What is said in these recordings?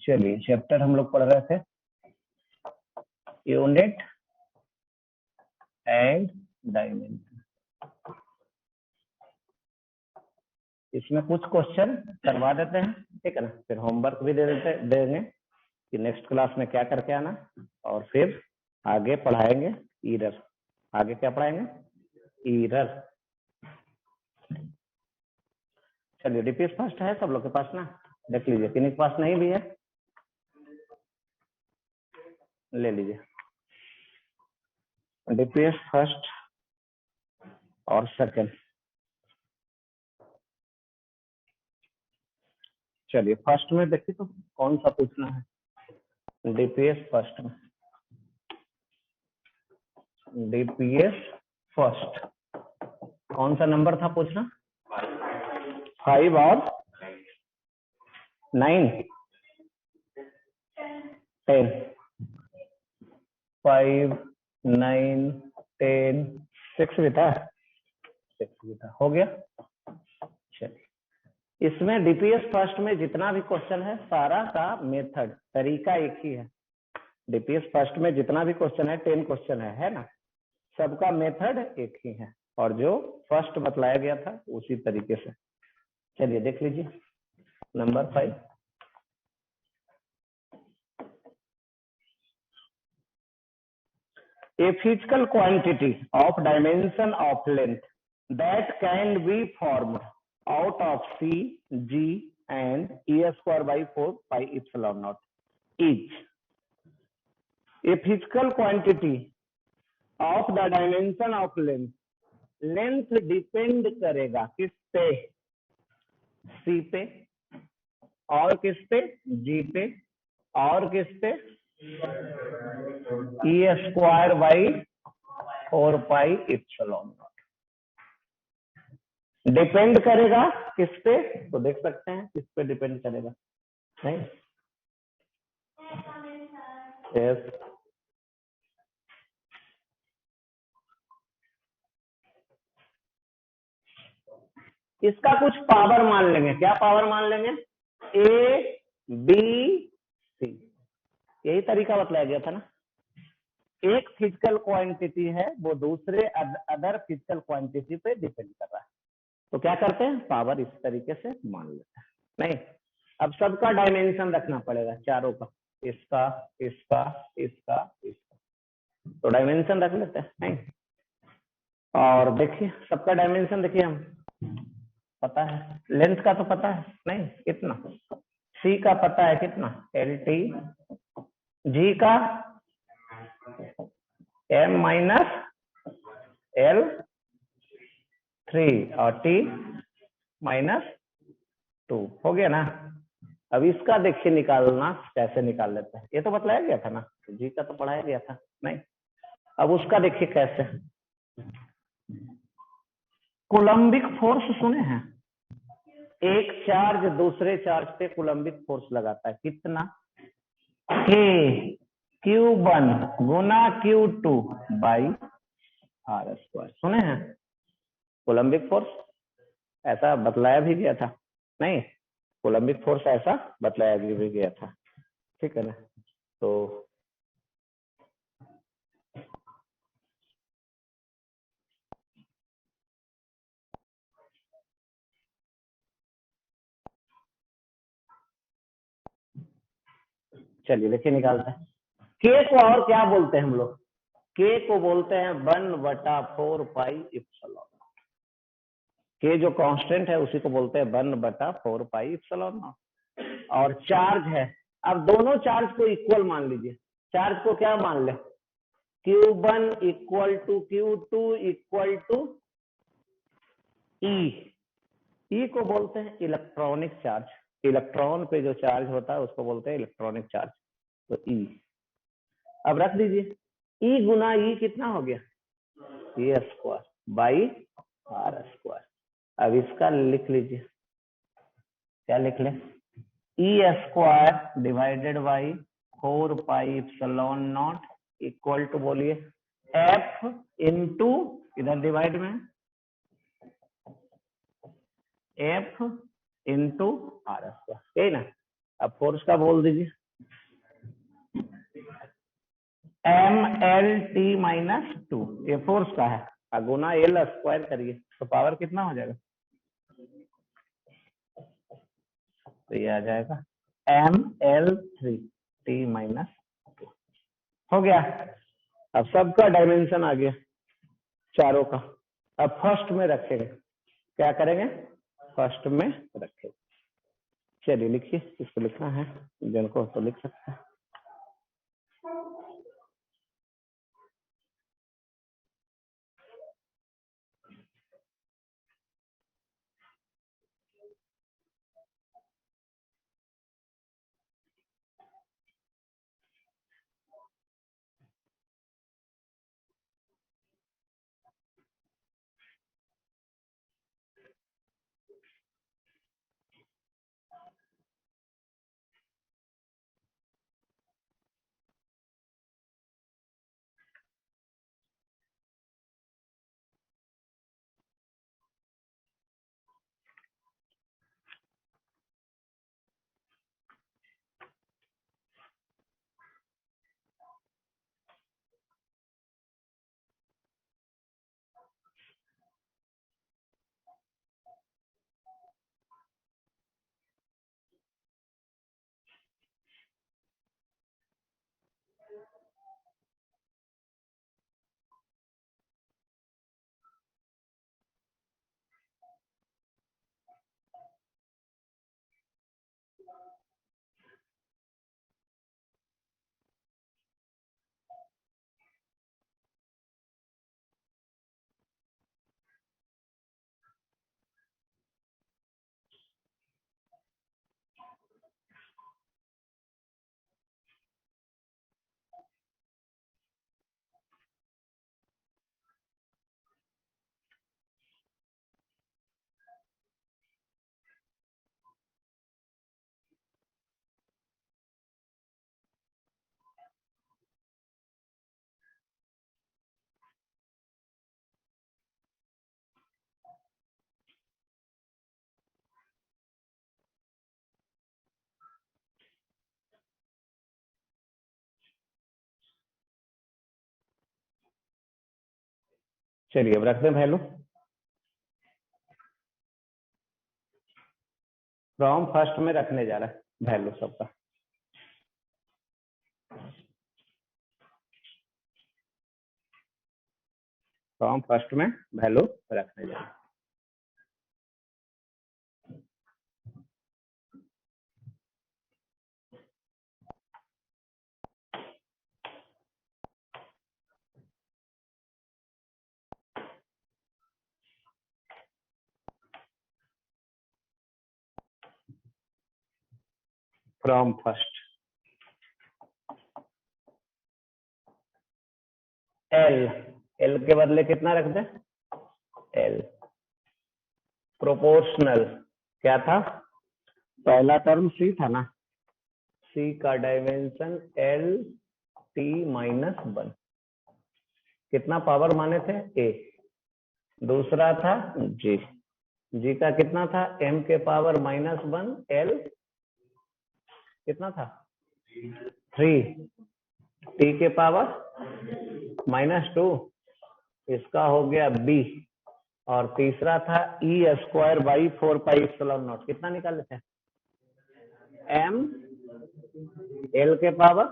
चलिए चैप्टर हम लोग पढ़ रहे थे यूनिट एंड डायमेंशन। इसमें कुछ क्वेश्चन करवा देते हैं, ठीक है ना, फिर होमवर्क भी देंगे कि नेक्स्ट क्लास में क्या करके आना, और फिर आगे पढ़ाएंगे ईरर। आगे क्या पढ़ाएंगे? ईरर। चलिए डीपीएस फर्स्ट है सब लोग के पास ना, देख लीजिए। किन्हीं के पास नहीं भी है ले लीजिए। डीपीएस फर्स्ट और सेकंड। चलिए फर्स्ट में देखिए तो कौन सा पूछना है। डीपीएस फर्स्ट में, डीपीएस फर्स्ट कौन सा नंबर था पूछना? 5 और 9 10 5 9 10 6 भी था, 6 भी था, हो गया। चलिए इसमें डीपीएस फर्स्ट में जितना भी क्वेश्चन है सारा का मेथड तरीका एक ही है। डीपीएस फर्स्ट में जितना भी क्वेश्चन है 10 क्वेश्चन है ना, सबका मेथड एक ही है और जो फर्स्ट बतलाया गया था उसी तरीके से। चलिए देख लीजिए number 5। A physical quantity of dimension of length that can be formed out of C, G and E square by 4 pi epsilon naught is a physical quantity of the dimension of length. Length depend करेगा किस पे? C पे, और किस पे? G पे, और किस पे? E square by 4 pi epsilon not. Depend करेगा किस पे? तो देख सकते हैं किस पे डिपेंड करेगा, नहीं? यस। इसका कुछ पावर मान लेंगे। क्या पावर मान लेंगे? ए बी सी, यही तरीका बतलाया गया था ना। एक फिजिकल क्वांटिटी है वो दूसरे अदर फिजिकल क्वांटिटी पे डिपेंड कर रहा है, तो क्या करते हैं? पावर इस तरीके से मान लेते हैं, नहीं? अब सबका डायमेंशन रखना पड़ेगा, चारों का, इसका इसका इसका इसका, तो डायमेंशन रख लेते हैं, नहीं? और देखिए सबका डायमेंशन देखिए, हम पता है लेंथ का तो पता है, नहीं? कितना? सी का पता है कितना? LT, जी का M माइनस L3 और T माइनस 2, हो गया ना। अब इसका देखिए निकालना कैसे निकाल लेते हैं, ये तो बतलाया गया था ना, जी का तो पढ़ाया गया था, नहीं? अब उसका देखिए कैसे। कोलम्बिक फोर्स सुने हैं? एक चार्ज दूसरे चार्ज पे कोलम्बिक फोर्स लगाता है, कितना? K Q1 Guna Q2 by R square. सुने हैं कोलम्बिक फोर्स? ऐसा बतलाया भी गया था, नहीं? कोलम्बिक फोर्स ऐसा बतलाया भी गया था, ठीक है ना। तो चलिए देखिए निकालते हैं। के को और क्या बोलते हैं हम लोग? के को बोलते हैं 1/4 पाई इप्सिलॉन। के जो कांस्टेंट है उसी को बोलते हैं 1/4 पाई इप्सिलॉन। और चार्ज है, अब दोनों चार्ज को इक्वल मान लीजिए। चार्ज को क्या मान ले? Q1 equal to Q2 equal to E। E को बोलते हैं इलेक्ट्रॉनिक चार्ज। इलेक्ट्रॉन पे जो चार्ज होता है उसको बोलते हैं इलेक्ट्रॉनिक चार्ज, तो ई। अब रख दीजिए, ई गुना ई कितना हो गया? A square by R square. अब इसका लिख लीजिए, क्या लिख ले? E square divided by 4 pi epsilon naught equal to, बोलिए, एफ इंटू, इधर डिवाइड में एफ इंटू आर स्क्वायर, यही ना। अब फोर्स का बोल दीजिए, mLT-2 ये फोर्स का है, गुना एल स्क्वायर करिए तो पावर कितना हो जाएगा, तो ये आ जाएगा mL3T-2 हो गया। अब सबका डायमेंशन आ गया चारों का। अब फर्स्ट में रखेंगे, क्या करेंगे, फर्स्ट में रखेंगे। चलिए लिखिए, इसको लिखना है जिनको तो लिख सकते हैं। चलिए अब रखते हैं वैल्यू, फ्रॉम फर्स्ट में रखने जा रहा है वैल्यू सबका। फ्रॉम फर्स्ट में वैल्यू रखने जा रहा है। फ्रॉम फर्स्ट एल, एल के बदले कितना रख दे, एल। प्रोपोर्शनल क्या था, पहला टर्म सी था ना, सी का डायमेंशन L-T-1, कितना पावर माने थे, ए। दूसरा था जी, जी का कितना था, m के पावर -1, L कितना था 3, T के पावर -2, इसका हो गया B। और तीसरा था E²/4πε0, कितना निकाले थे, m L के पावर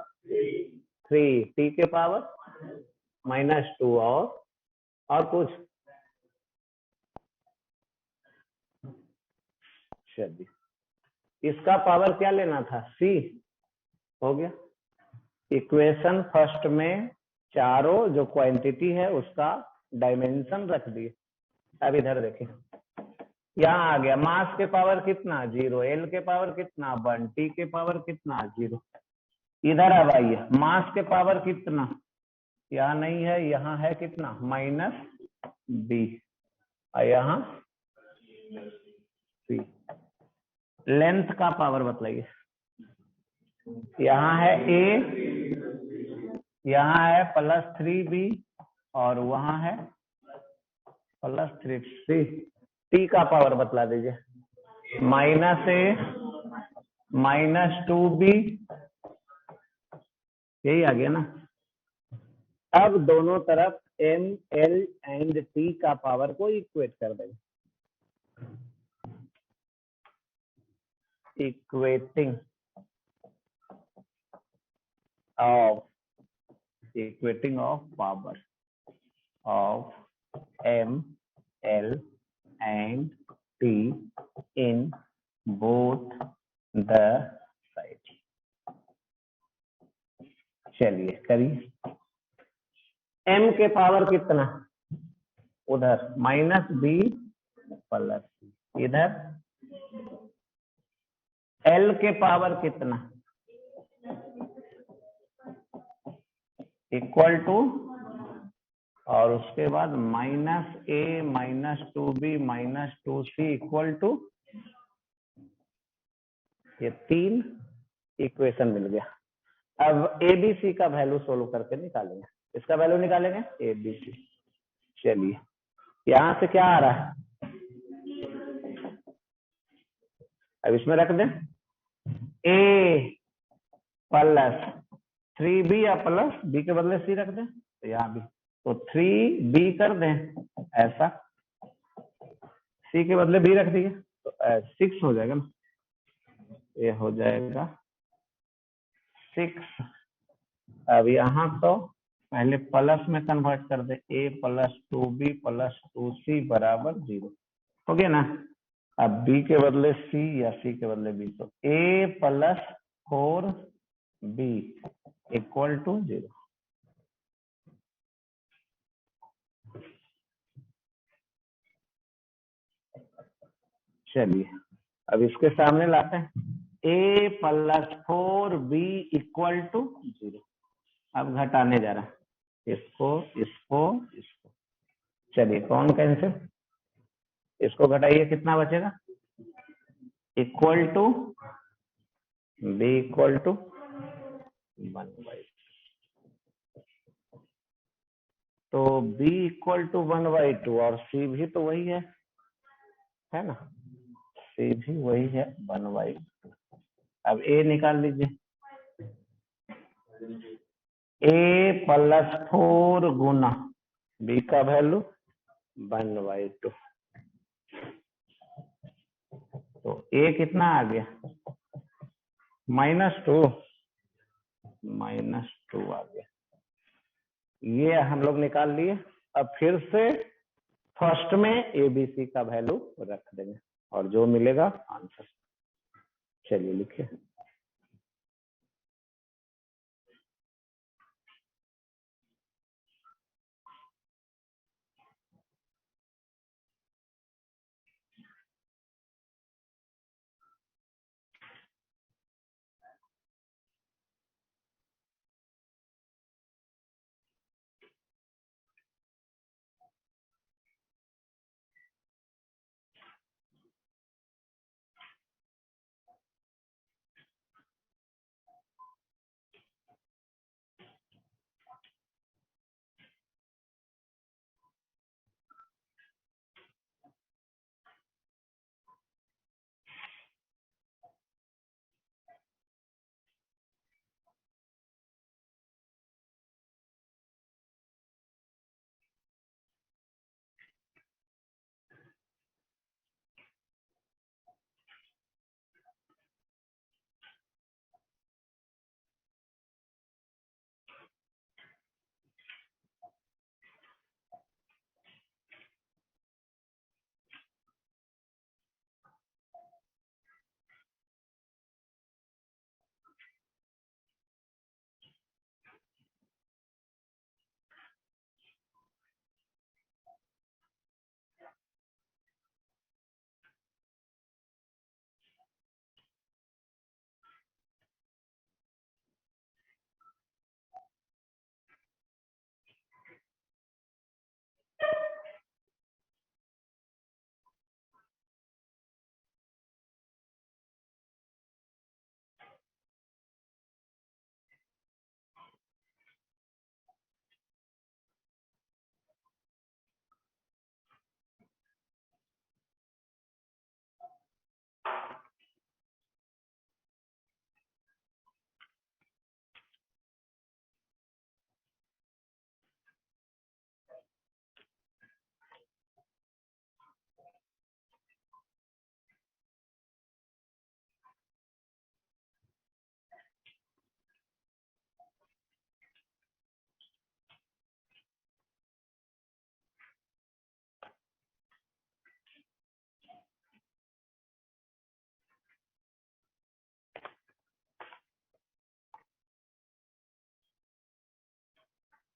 3, T के पावर -2 और कुछ, चलिए इसका पावर क्या लेना था, C हो गया। इक्वेशन फर्स्ट में चारों जो क्वांटिटी है उसका डायमेंशन रख दिए। अब इधर देखें, यहाँ आ गया मास के पावर कितना 0, एल के पावर कितना 1, टी के पावर कितना 0। इधर अब आइए, मास के पावर कितना, यहाँ नहीं है, यहाँ है कितना -b, और यहाँ c। लेंथ का पावर बतलाइए, यहाँ है a, यहाँ है +3b और वहां है +3c। टी का पावर बतला दीजिए, -a -2b, यही आ गया ना। अब दोनों तरफ m, l एंड t का पावर को इक्वेट कर देंगे। Equating of power of m, l and t in both the sides। चलिए करिए। m के पावर कितना, उधर -b प्लस c, इधर l के पावर कितना, इक्वल टू, और उसके बाद -a -2b -2c equal to, ये 3 इक्वेशन मिल गया। अब एबीसी का वैल्यू सोल्व करके निकालेंगे। इसका वैल्यू निकालेंगे एबीसी। चलिए यहां से क्या आ रहा है, अब इसमें रख दें a प्लस 3b या प्लस b के बदले c रख दें, तो यहाँ भी तो 3b कर दें ऐसा, c के बदले b रख दिए तो 6 हो जाएगा ना, ये हो जाएगा 6। अब यहाँ तो पहले प्लस में कन्वर्ट कर दे, a plus 2b plus 2c बराबर 0 हो गया ना। अब b के बदले c या c के बदले b, तो a plus 4b equal to 0। चलिए अब इसके सामने लाते हैं, a plus 4b equal to 0। अब घटाने जा रहा है, इसको इसको इसको, चलिए कौन कैंसिल, इसको घटाइए कितना बचेगा, equal to b equal to 1/2, तो b इक्वल टू 1/2 और c भी तो वही है ना, c भी वही है 1/2। अब a निकाल लीजिए, a प्लस 4 गुना b का वैल्यू 1/2, तो a कितना आ गया, -2 आ गया। ये हम लोग निकाल लिए। अब फिर से फर्स्ट में एबीसी का वैल्यू रख देंगे और जो मिलेगा आंसर। चलिए लिखिए,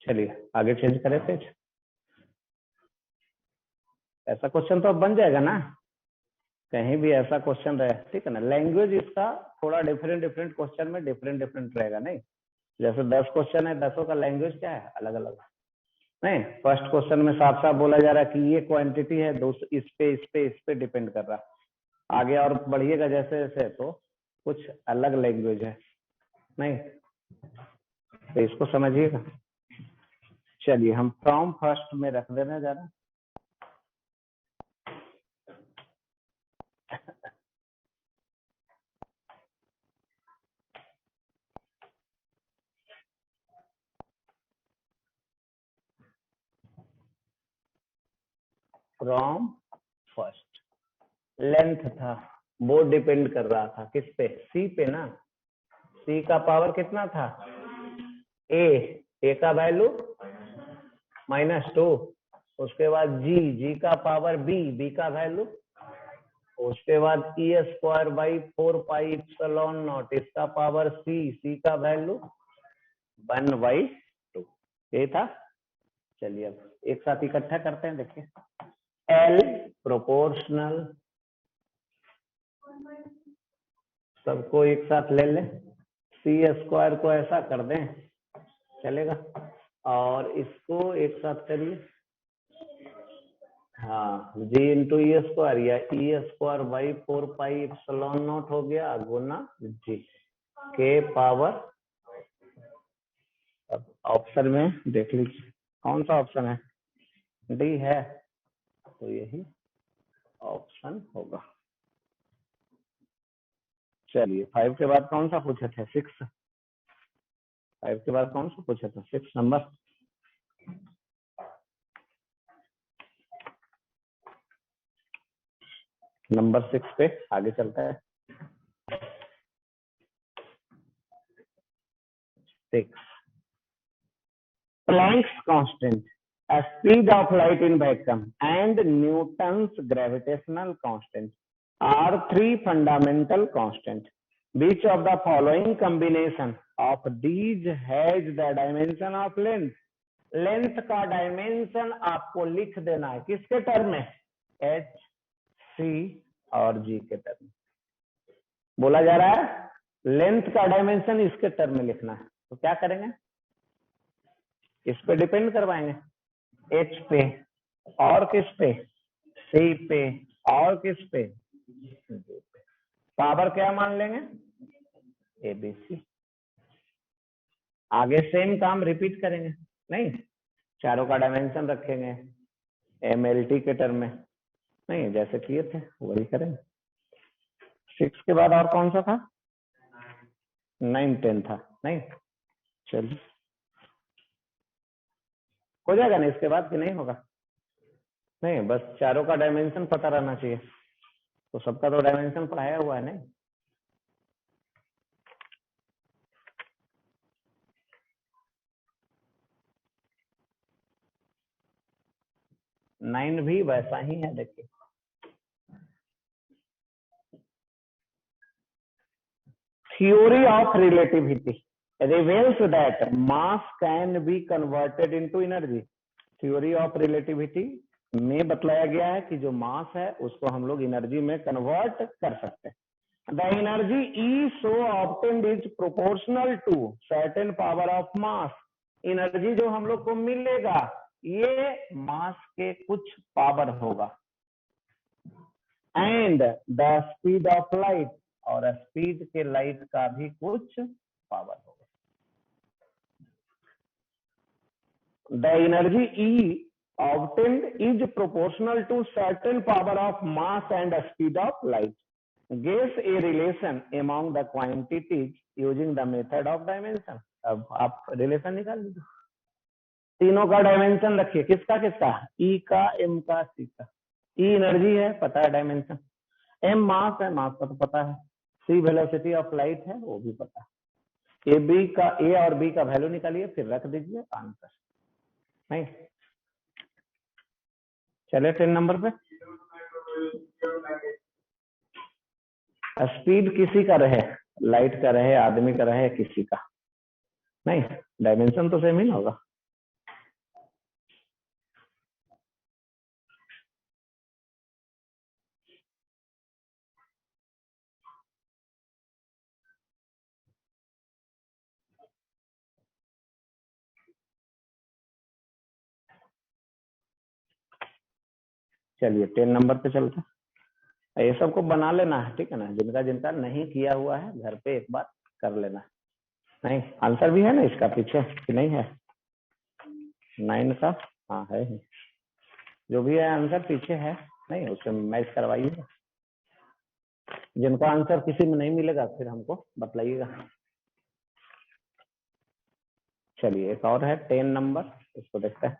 चलिए आगे चेंज करें पेज। ऐसा क्वेश्चन तो अब बन जाएगा ना, कहीं भी ऐसा क्वेश्चन रहे, ठीक है ना। लैंग्वेज इसका थोड़ा डिफरेंट डिफरेंट क्वेश्चन में डिफरेंट डिफरेंट रहेगा, नहीं जैसे 10 क्वेश्चन है, 10 का लैंग्वेज क्या है, अलग अलग। नहीं, फर्स्ट क्वेश्चन में साफ साफ बोला जा रहा है कि ये क्वांटिटी है, दोस्तों इस पे डिपेंड कर रहा है। आगे और बढ़िएगा जैसे जैसे तो कुछ अलग लैंग्वेज है, नहीं तो इसको समझिएगा। चलिए हम फ्रॉम फर्स्ट में रख देना जरा। फ्रॉम फर्स्ट लेंथ था, वो डिपेंड कर रहा था किस पे, सी पे ना। सी का पावर कितना था, ए का वैल्यू -2, उसके बाद जी का पावर बी का वैल्यू, उसके बाद ई स्क्वायर बाई 4πε0, इसका पावर सी का वैल्यू 1/2, ये था। चलिए अब एक साथ इकट्ठा करते हैं, देखिए एल प्रोपोर्शनल, सबको एक साथ ले लें, सी स्क्वायर को ऐसा कर दें, चलेगा, और इसको एक साथ करिए, हाँ जी इंटू ई स्क्वायर या ई स्क्वायर बाई 4πε0 हो गया गुना जी के पावर। अब ऑप्शन में देख लीजिए कौन सा ऑप्शन है, डी है, तो यही ऑप्शन होगा। चलिए 5 के बाद कौन सा पूछे थे, 6। 5 के बाद कौन सा पूछे थे, 6 नंबर। नंबर 6 पे आगे चलता है। 6 Planck's constant, a speed of light in vacuum, and Newton's gravitational constant are three fundamental constants. Which of the following combination of these has the dimension of length? Length का dimension आपको लिख देना है, किसके टर्म में, H, सी और जी के term में। बोला जा रहा है लेंथ का डायमेंशन इसके टर्म में लिखना है, तो क्या करेंगे, इस पे डिपेंड करवाएंगे, एच पे और किस पे, सी पे और किस पे, पावर क्या मान लेंगे, एबीसी। आगे सेम काम रिपीट करेंगे, नहीं चारों का डायमेंशन रखेंगे एमएलटी के टर्म में, नहीं जैसे किए थे वही करेंगे। 6 के बाद और कौन सा था, 9 10 था, नहीं चलिए हो जाएगा ना इसके बाद कि नहीं होगा, नहीं बस चारों का डायमेंशन पता रहना चाहिए, तो सबका तो डायमेंशन पढ़ाया हुआ है, नहीं 9 भी वैसा ही है, देखिए theory of relativity reveals that mass can be converted into energy। theory of relativity में बतलाया गया है कि जो मास है उसको हम लोग एनर्जी में कन्वर्ट कर सकते हैं। The energy E so obtained is proportional to certain power of mass. Energy जो हम लोग को मिलेगा ये मास के कुछ पावर होगा, and the speed of light, और स्पीड के लाइट का भी कुछ पावर होगा। The energy E obtained is proportional to certain power of mass and speed of light. Guess a relation among the quantities using the method of dimension। अब आप relation निकाल लीजिए, तीनों का डायमेंशन रखिए, किसका किसका, ई का, एम का, सी का। ई एनर्जी है, पता है डायमेंशन, एम मास है, मास का तो पता है, सी वेलोसिटी ऑफ लाइट है, वो भी पता है। ए बी का, ए और बी का वैल्यू निकालिए, फिर रख दीजिए आंसर, नहीं चले 10 नंबर पे। स्पीड किसी का रहे, लाइट का रहे, आदमी का रहे, किसी का, नहीं डायमेंशन तो सेम ही ना होगा। चलिए 10 नंबर पे चलते हैं। ये सबको बना लेना है, ठीक है ना, जिनका जिनका नहीं किया हुआ है घर पे एक बार कर लेना। नहीं आंसर भी है ना इसका पीछे कि नहीं है? 9 का हाँ है ही। जो भी है आंसर पीछे है, नहीं उसे मैच करवाइएगा। जिनका आंसर किसी में नहीं मिलेगा फिर हमको बतलाइएगा। चलिए एक और है 10 नंबर, इसको देखते हैं।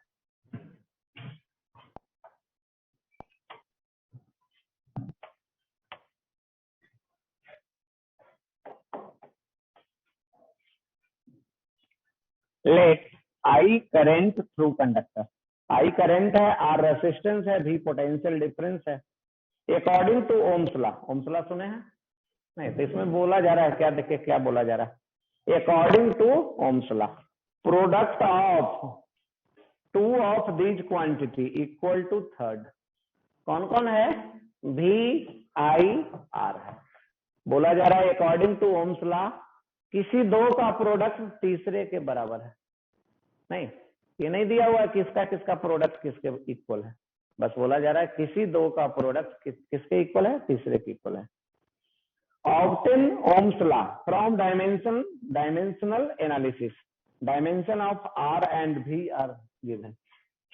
Let I current through conductor. I current है, आर रेसिस्टेंस है, भी पोटेंशियल डिफरेंस है। According to Ohm's law, Ohm's law सुने हैं? नहीं तो इसमें बोला जा रहा है, क्या देखिए क्या बोला जा रहा है। According to Ohm's law product of two of these quantity equal to third. कौन कौन है? भी आई आर है। बोला जा रहा है अकॉर्डिंग टू ओम्स लॉ किसी दो का प्रोडक्ट तीसरे के बराबर है। नहीं ये नहीं दिया हुआ है किसका किसका प्रोडक्ट किसके इक्वल है, बस बोला जा रहा है किसी दो का प्रोडक्ट किसके इक्वल है? तीसरे के इक्वल है। Obtain Ohm's law from dimensional analysis, dimension of R and V R given.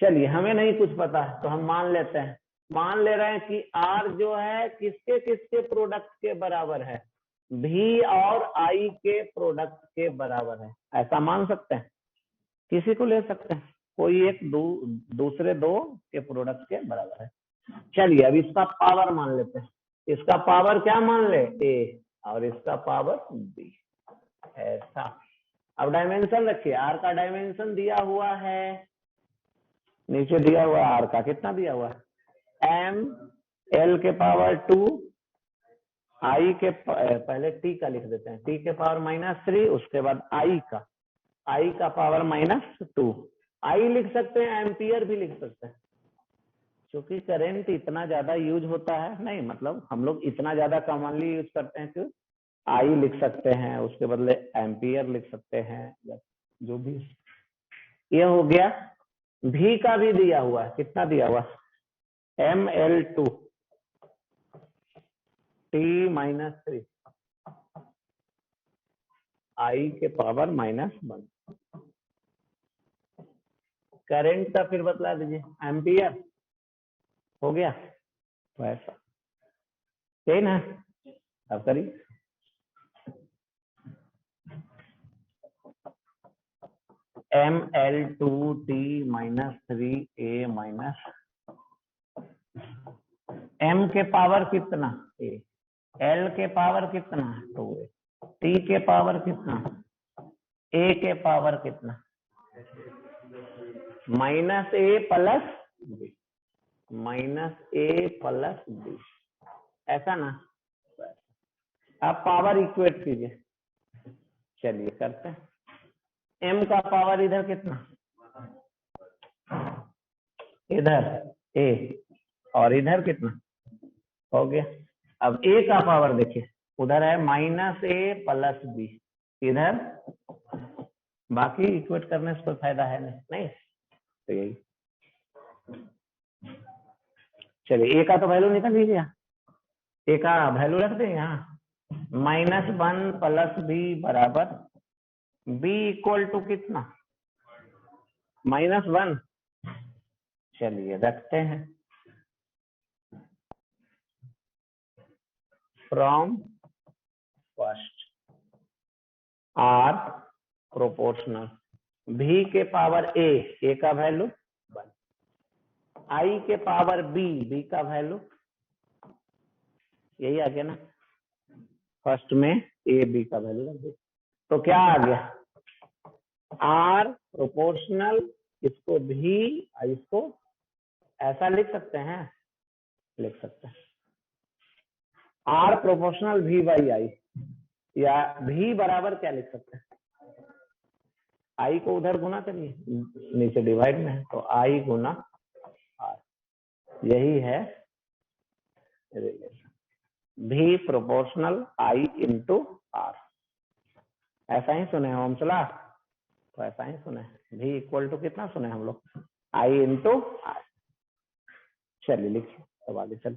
चलिए हमें नहीं कुछ पता है तो हम मान लेते हैं, मान ले रहे हैं कि आर जो है किसके किसके प्रोडक्ट के बराबर है? भी और आई के प्रोडक्ट के बराबर है, ऐसा मान सकते हैं। किसी को ले सकते हैं, कोई एक दूसरे दो के प्रोडक्ट के बराबर है। चलिए अब इसका पावर मान लेते हैं। इसका पावर क्या मान ले? ए, और इसका पावर बी, ऐसा। अब डायमेंशन रखिए, आर का डायमेंशन दिया हुआ है, नीचे दिया हुआ आर का कितना दिया हुआ है? एम एल के पावर 2, आई के पहले टी का लिख देते हैं, टी के पावर -3, उसके बाद आई का पावर -2। आई लिख सकते हैं, एम्पियर भी लिख सकते हैं, क्योंकि करंट इतना ज्यादा यूज होता है, नहीं मतलब हम लोग इतना ज्यादा कॉमनली यूज करते हैं कि आई लिख सकते हैं, उसके बदले एम्पियर लिख सकते हैं, जो भी। ये हो गया। भी का भी दिया हुआ है, कितना दिया हुआ? ML2 T-3 आई के पावर -1। करंट का फिर बतला दीजिए, एम्पियर हो गया वैसा, सही ना? अब करिए। ML2T-3A M के पावर कितना? A, L के पावर कितना? 2A, T के पावर कितना? A के पावर कितना? -A plus B, -A plus B, ऐसा ना? आप पावर इक्वेट कीजिए। चलिए करते हैं। M का पावर इधर कितना? इधर A, और इधर कितना? हो गया। अब A का पावर देखिए, उधर है -A प्लस B, इधर बाकी इक्वेट करने से कोई फायदा है नहीं तो यही। चलिए A का तो वैल्यू निकल ही गया, A का वैल्यू रख दें यहाँ, -1 प्लस B बराबर B इक्वल टू कितना? -1। चलिए रखते हैं। फ्रॉम फर्स्ट आर प्रोपोर्शनल भी के पावर ए का वैल्यू 1, आई के पावर बी का वैल्यू, यही आ गया ना? फर्स्ट में ए बी का वैल्यू रख दे तो क्या आ गया? आर प्रोपोर्शनल, इसको भी, इसको ऐसा लिख सकते हैं, लिख सकते हैं आर प्रोपोर्शनल भी बाई आई, या भी बराबर क्या लिख सकते हैं? आई को उधर गुना करिए, नीचे डिवाइड में है तो आई गुना आर, यही है रिलेशन। भी प्रोपोर्शनल आई इंटू आर, ऐसा ही सुने हैं ओम्स लॉ, तो ऐसा ही सुने हैं। भी इक्वल टू कितना सुने हम लोग? आई इंटू आर। चलिए लिखिए, अब आगे चल।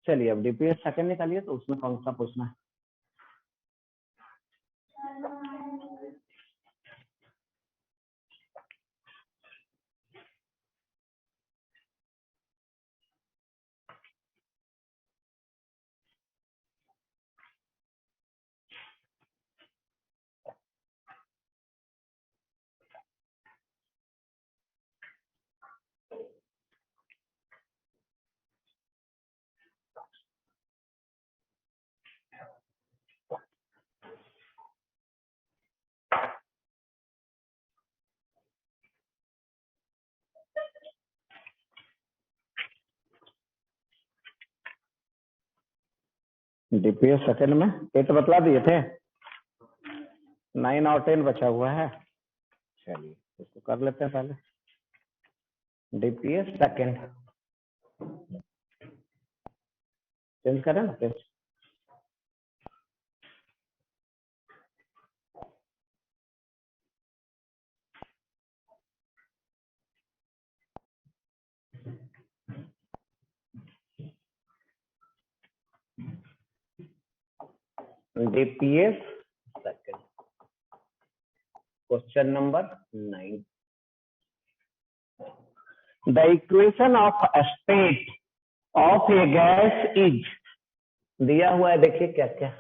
चलिए अब डीपीएस सेकंड निकालिए, तो उसमें कौन सा पूछना है? डीपीएस सेकंड में 8 बतला दिए थे, 9 और 10 बचा हुआ है। चलिए इसको कर लेते हैं पहले। डीपीएस सेकंड चेंज करें ना page. DPS second question number 9। The equation of state of a gas is, दिया हुआ है, देखिए क्या क्या।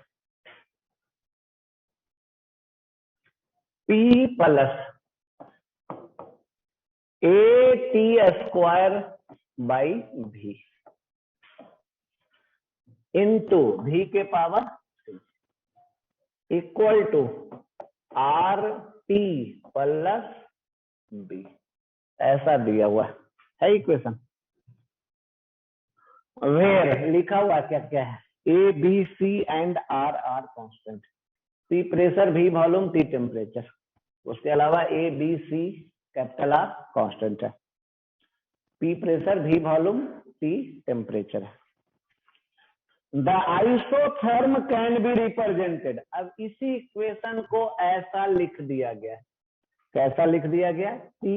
P plus AT² by V into V के power equal to RT plus B, ऐसा दिया हुआ है इक्वेशन। वेयर लिखा हुआ क्या क्या है? ABC and R constant. P pressure, V volume, T temperature. उसके अलावा ABC कैपिटल R कांस्टेंट है। P pressure, V volume, T temperature है। The isotherm can be represented. अब इसी इक्वेशन को ऐसा लिख दिया गया है। कैसा लिख दिया गया? P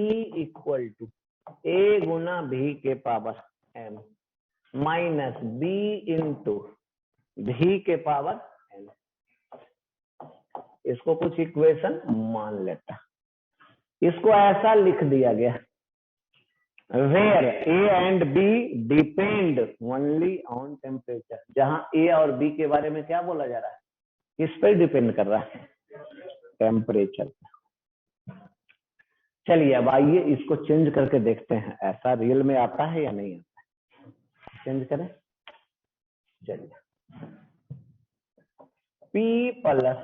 इक्वल टू A गुना V के power M minus B into V के पावर N। इसको कुछ इक्वेशन मान लेता, इसको ऐसा लिख दिया गया। Where A and B depend only on temperature, जहां ए और बी के बारे में क्या बोला जा रहा है, किस पर डिपेंड कर रहा है, टेम्परेचर। चलिए अब आइए इसको चेंज करके देखते हैं, ऐसा रियल में आता है या नहीं आता है। चेंज करें, चलिए P प्लस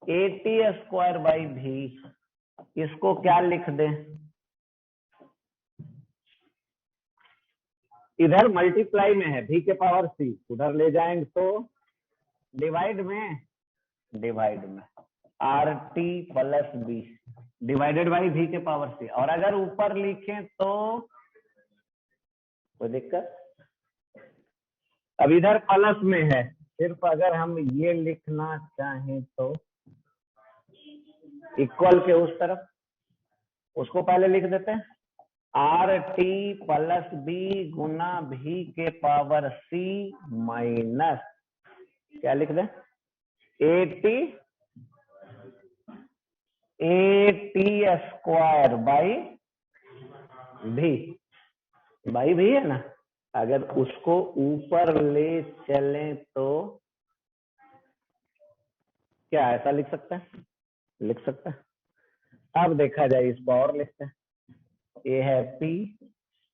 AT² भी, इसको क्या लिख दें, इधर मल्टीप्लाई में है v के पावर c, उधर ले जाएंगे तो डिवाइड में RT plus B divided by v के पावर c, और अगर ऊपर लिखें तो कोई दिक्कत। अब इधर प्लस में है, सिर्फ अगर हम ये लिखना चाहें तो इक्वल के उस तरफ, उसको पहले लिख देते हैं RT प्लस बी गुना v के पावर c माइनस क्या लिख दें AT² बाई भी है ना, अगर उसको ऊपर ले चलें तो क्या ऐसा लिख सकते हैं, लिख सकते हैं। अब देखा जाए, इसको और लिखते हैं, ये है P,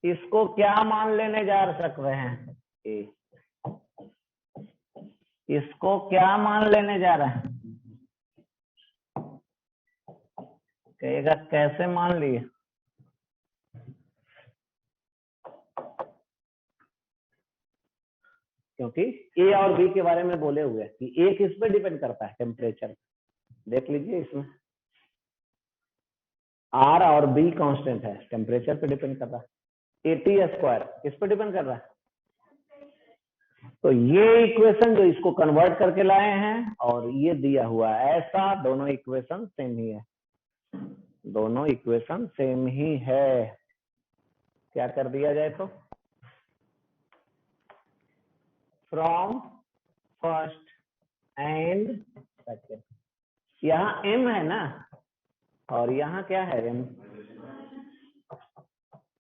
इसको क्या मान लेने जा सकते हैं A, इसको क्या मान लेने जा रहे हैं, कहेगा कैसे मान लिए, क्योंकि ए और बी के बारे में बोले हुए कि ए किस पे डिपेंड करता है, टेम्परेचर। देख लीजिए इसमें आर और बी कांस्टेंट है, टेम्परेचर पे डिपेंड कर रहा है। AT² किस पे डिपेंड कर रहा है, तो ये इक्वेशन जो इसको कन्वर्ट करके लाए हैं और ये दिया हुआ है, ऐसा दोनों इक्वेशन सेम ही है, दोनों इक्वेशन सेम ही है। क्या कर दिया जाए तो फ्रॉम फर्स्ट एंड सेकेंड, यहाँ m है ना, और यहाँ क्या है m,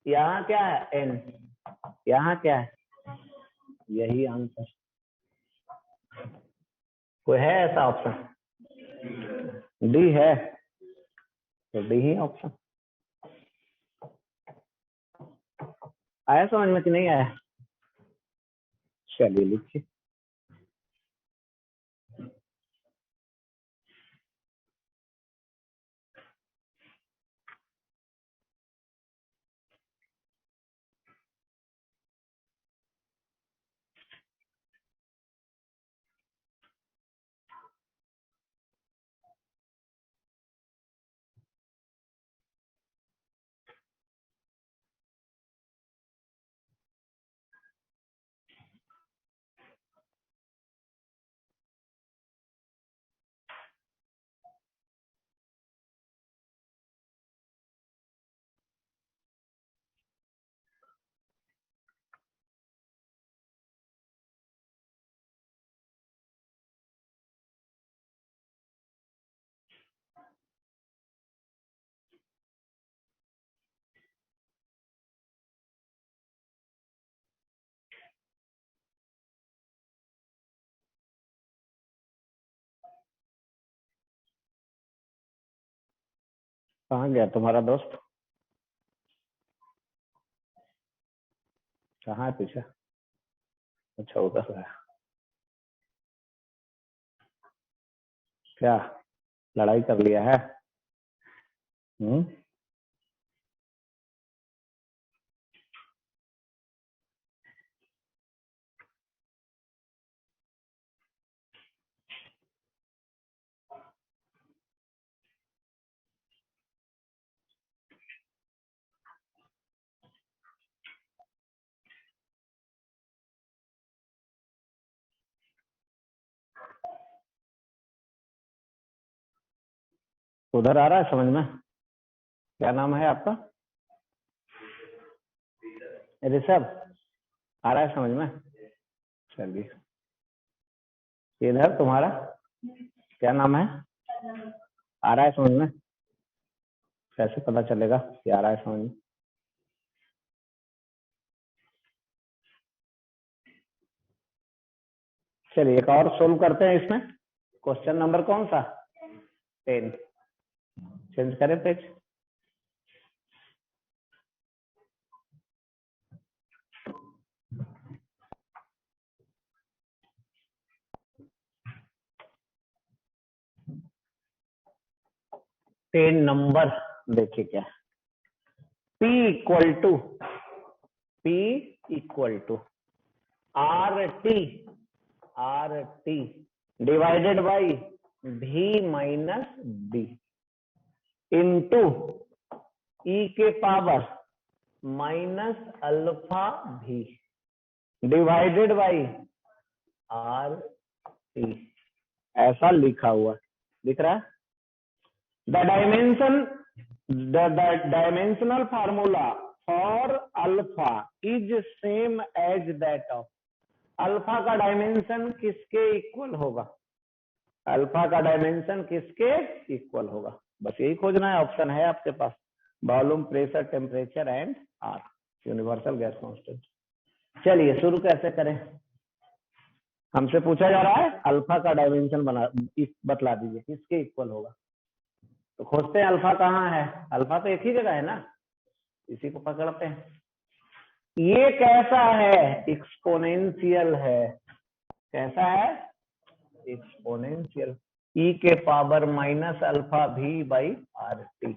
यहाँ क्या है n, यहाँ क्या है, यही आंसर। कोई है ऐसा ऑप्शन, डी है तो डी ही ऑप्शन। आया समझ में कि नहीं आया, चलिए लिखिए। कहाँ गया तुम्हारा दोस्त, कहाँ है पीछे, अच्छा उधर है, क्या लड़ाई कर लिया है। उधर आ रहा है समझ में, क्या नाम है आपका, ऋषभ, आ रहा है समझ में, चलिए। इधर तुम्हारा क्या नाम है, आ रहा है समझ में, कैसे पता चलेगा कि आ रहा है समझ में, चलिए एक और सोल्व करते हैं इसमें। क्वेश्चन नंबर कौन सा? 10। चेंज करें पेज। टेन नंबर देखिए क्या है। P equal to R T divided by V minus B into E के power minus alpha V divided by R T, ऐसा लिखा हुआ दिख रहा है। The dimensional formula for alpha is same as that of. Alpha का dimension किसके equal होगा? अल्फा का डायमेंशन किसके इक्वल होगा? बस यही खोजना है। ऑप्शन है आपके पास, volume, pressure, temperature and R, universal gas constant. चलिए शुरू कैसे करें। हमसे पूछा जा रहा है अल्फा का डायमेंशन बतला दीजिए, किसके इक्वल होगा। तो खोजते हैं अल्फा कहाँ है। अल्फा तो एक ही जगह है ना, इसी को पकड़ते हैं। ये कैसा है? एक्सपोनेंशियल है। कैसा है? एक्सपोनेंशियल। ई के पावर माइनस अल्फा भी by R T.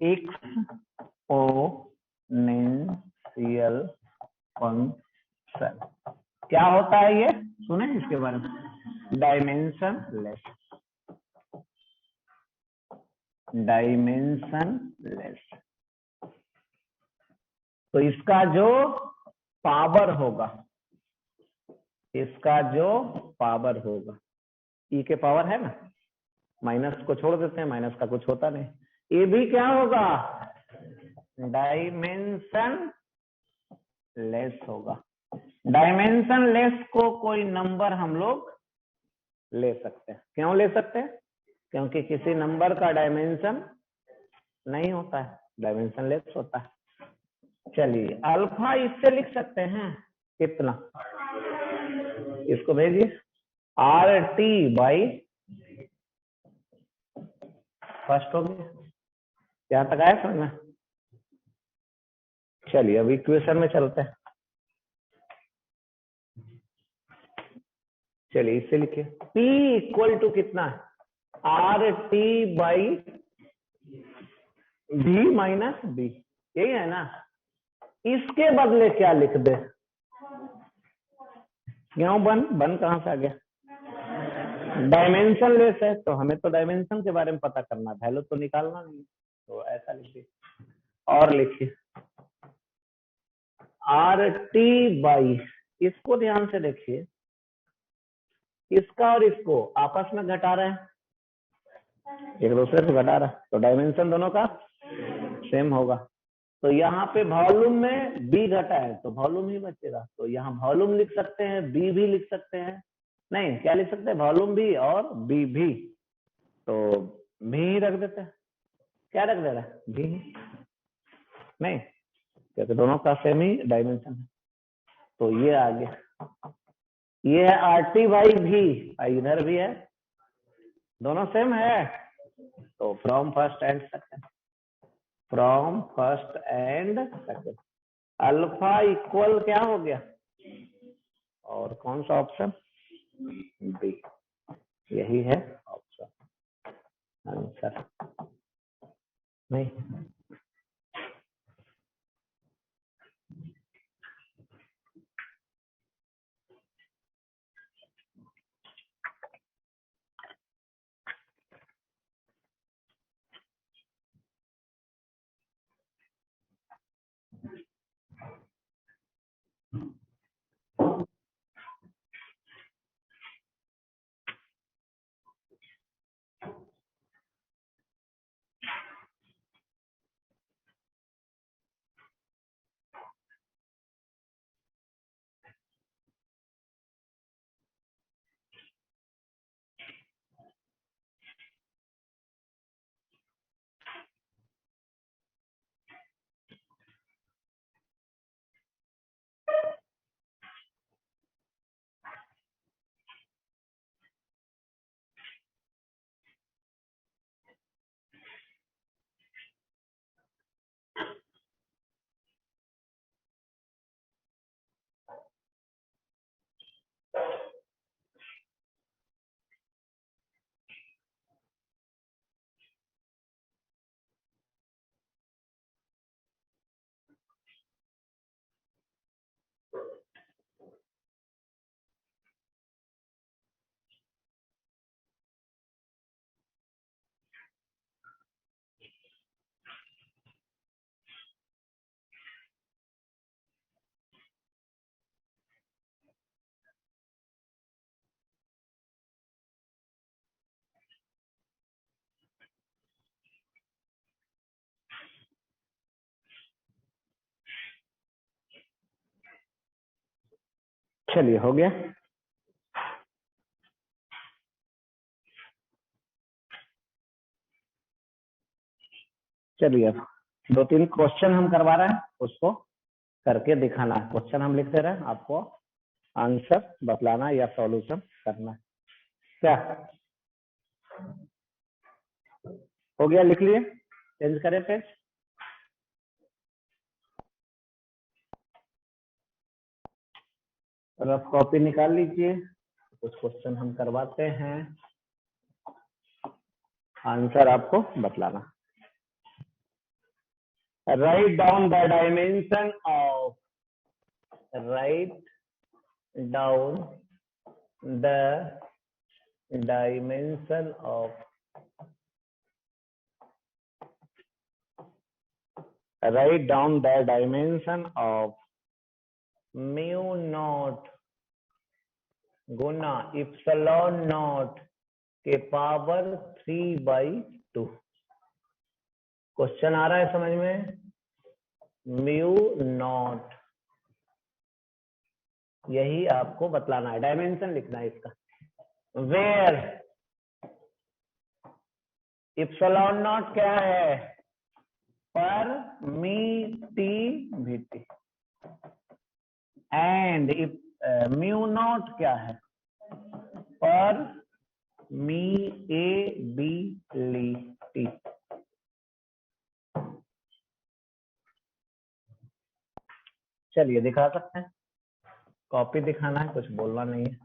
Exponential function क्या होता है ये सुने इसके बारे में? डायमेंशनलेस। तो इसका जो पावर होगा, ई के पावर है ना, माइनस को छोड़ देते हैं, माइनस का कुछ होता नहीं। ये भी क्या होगा? डायमेंशन लेस होगा। डायमेंशन लेस को कोई नंबर हम लोग ले सकते हैं। क्यों ले सकते हैं? क्योंकि किसी नंबर का डायमेंशन नहीं होता है, डायमेंशन लेस होता है। चलिए अल्फा इससे लिख सकते हैं कितना, इसको भेजिए आर टी बाई, फर्स्ट हो गया। यहां तक आया समझ में? चलिए अब इक्वेशन में चलते हैं। चलिए इससे लिखिए P इक्वल टू कितना है? R T by V minus B, यही है ना। इसके बदले क्या लिख दे? क्यों बन कहां से आ गया? डायमेंशन लेस है तो हमें तो डायमेंशन के बारे में पता करना, वैल्यू तो निकालना नहीं। तो ऐसा लिखिए और लिखिए आर टी बाई, इसको ध्यान से देखिए, इसका और इसको आपस में घटा रहे हैं, एक दूसरे से घटा रहा है, तो डायमेंशन दोनों का सेम होगा। तो यहाँ पे वॉल्यूम में बी घटा है तो वॉल्यूम ही बचेगा। तो यहाँ वॉल्यूम लिख सकते हैं, बी भी लिख सकते हैं। नहीं, क्या लिख सकते हैं? वॉल्यूम भी और बी भी। तो भी ही रख देते हैं। क्या रख दे रहा है? भी। नहीं, क्योंकि दोनों का सेम ही डायमेंशन है। तो ये आ गया, ये है आर टी बाई भी, इधर भी है, दोनों सेम है। तो from first and second, alpha equal क्या हो गया? और कौन सा ऑप्शन? बी। यही है ऑप्शन आंसर। नहीं, चलिए हो गया। चलिए अब 2-3 क्वेश्चन हम करवा रहे हैं, उसको करके दिखाना। क्वेश्चन हम लिखते रहे, आपको आंसर बतलाना या सॉल्यूशन करना। क्या हो गया? लिख लिए? चेंज करें पेज? रफ कॉपी निकाल लीजिए, कुछ क्वेश्चन हम करवाते हैं, आंसर आपको बतलाना। Write down the dimension of, write down the dimension of, write down the dimension of mu naught गुना इप्सिलॉन नॉट के पावर 3/2। क्वेश्चन आ रहा है समझ में? म्यू नॉट, यही आपको बतलाना है, डायमेंशन लिखना है इसका। वेयर इप्सिलॉन नॉट क्या है? परमिटिविटी। एंड म्यू नॉट क्या है? परमिएबिलिटी। चलिए दिखा सकते हैं, कॉपी दिखाना है, कुछ बोलना नहीं है।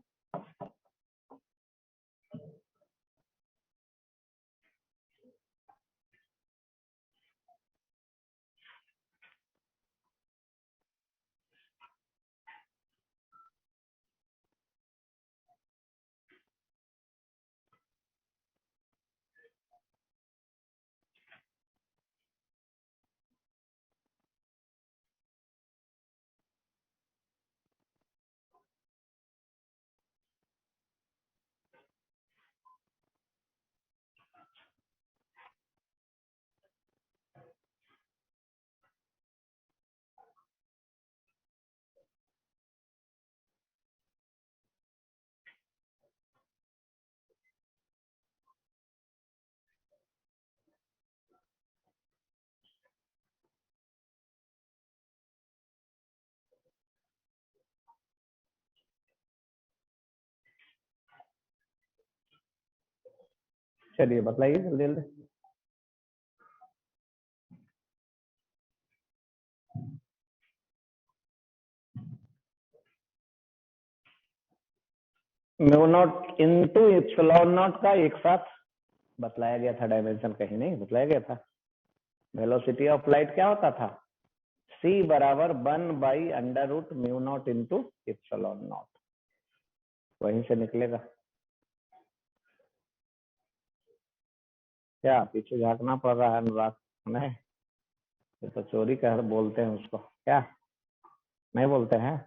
चलिए बताइए जल्दी जल्दी। Mu naught into epsilon not का एक साथ बतलाया गया था, डायमेंशन कहीं नहीं बतलाया गया था। वेलोसिटी ऑफ लाइट क्या होता था? c बराबर 1/√μ नॉट इंटू इप्सिलॉन नॉट, वहीं से निकलेगा। क्या पीछे झांकना पड़ रहा है अनुराग? नहीं, ये तो चोरी कर बोलते हैं उसको, क्या नहीं बोलते हैं?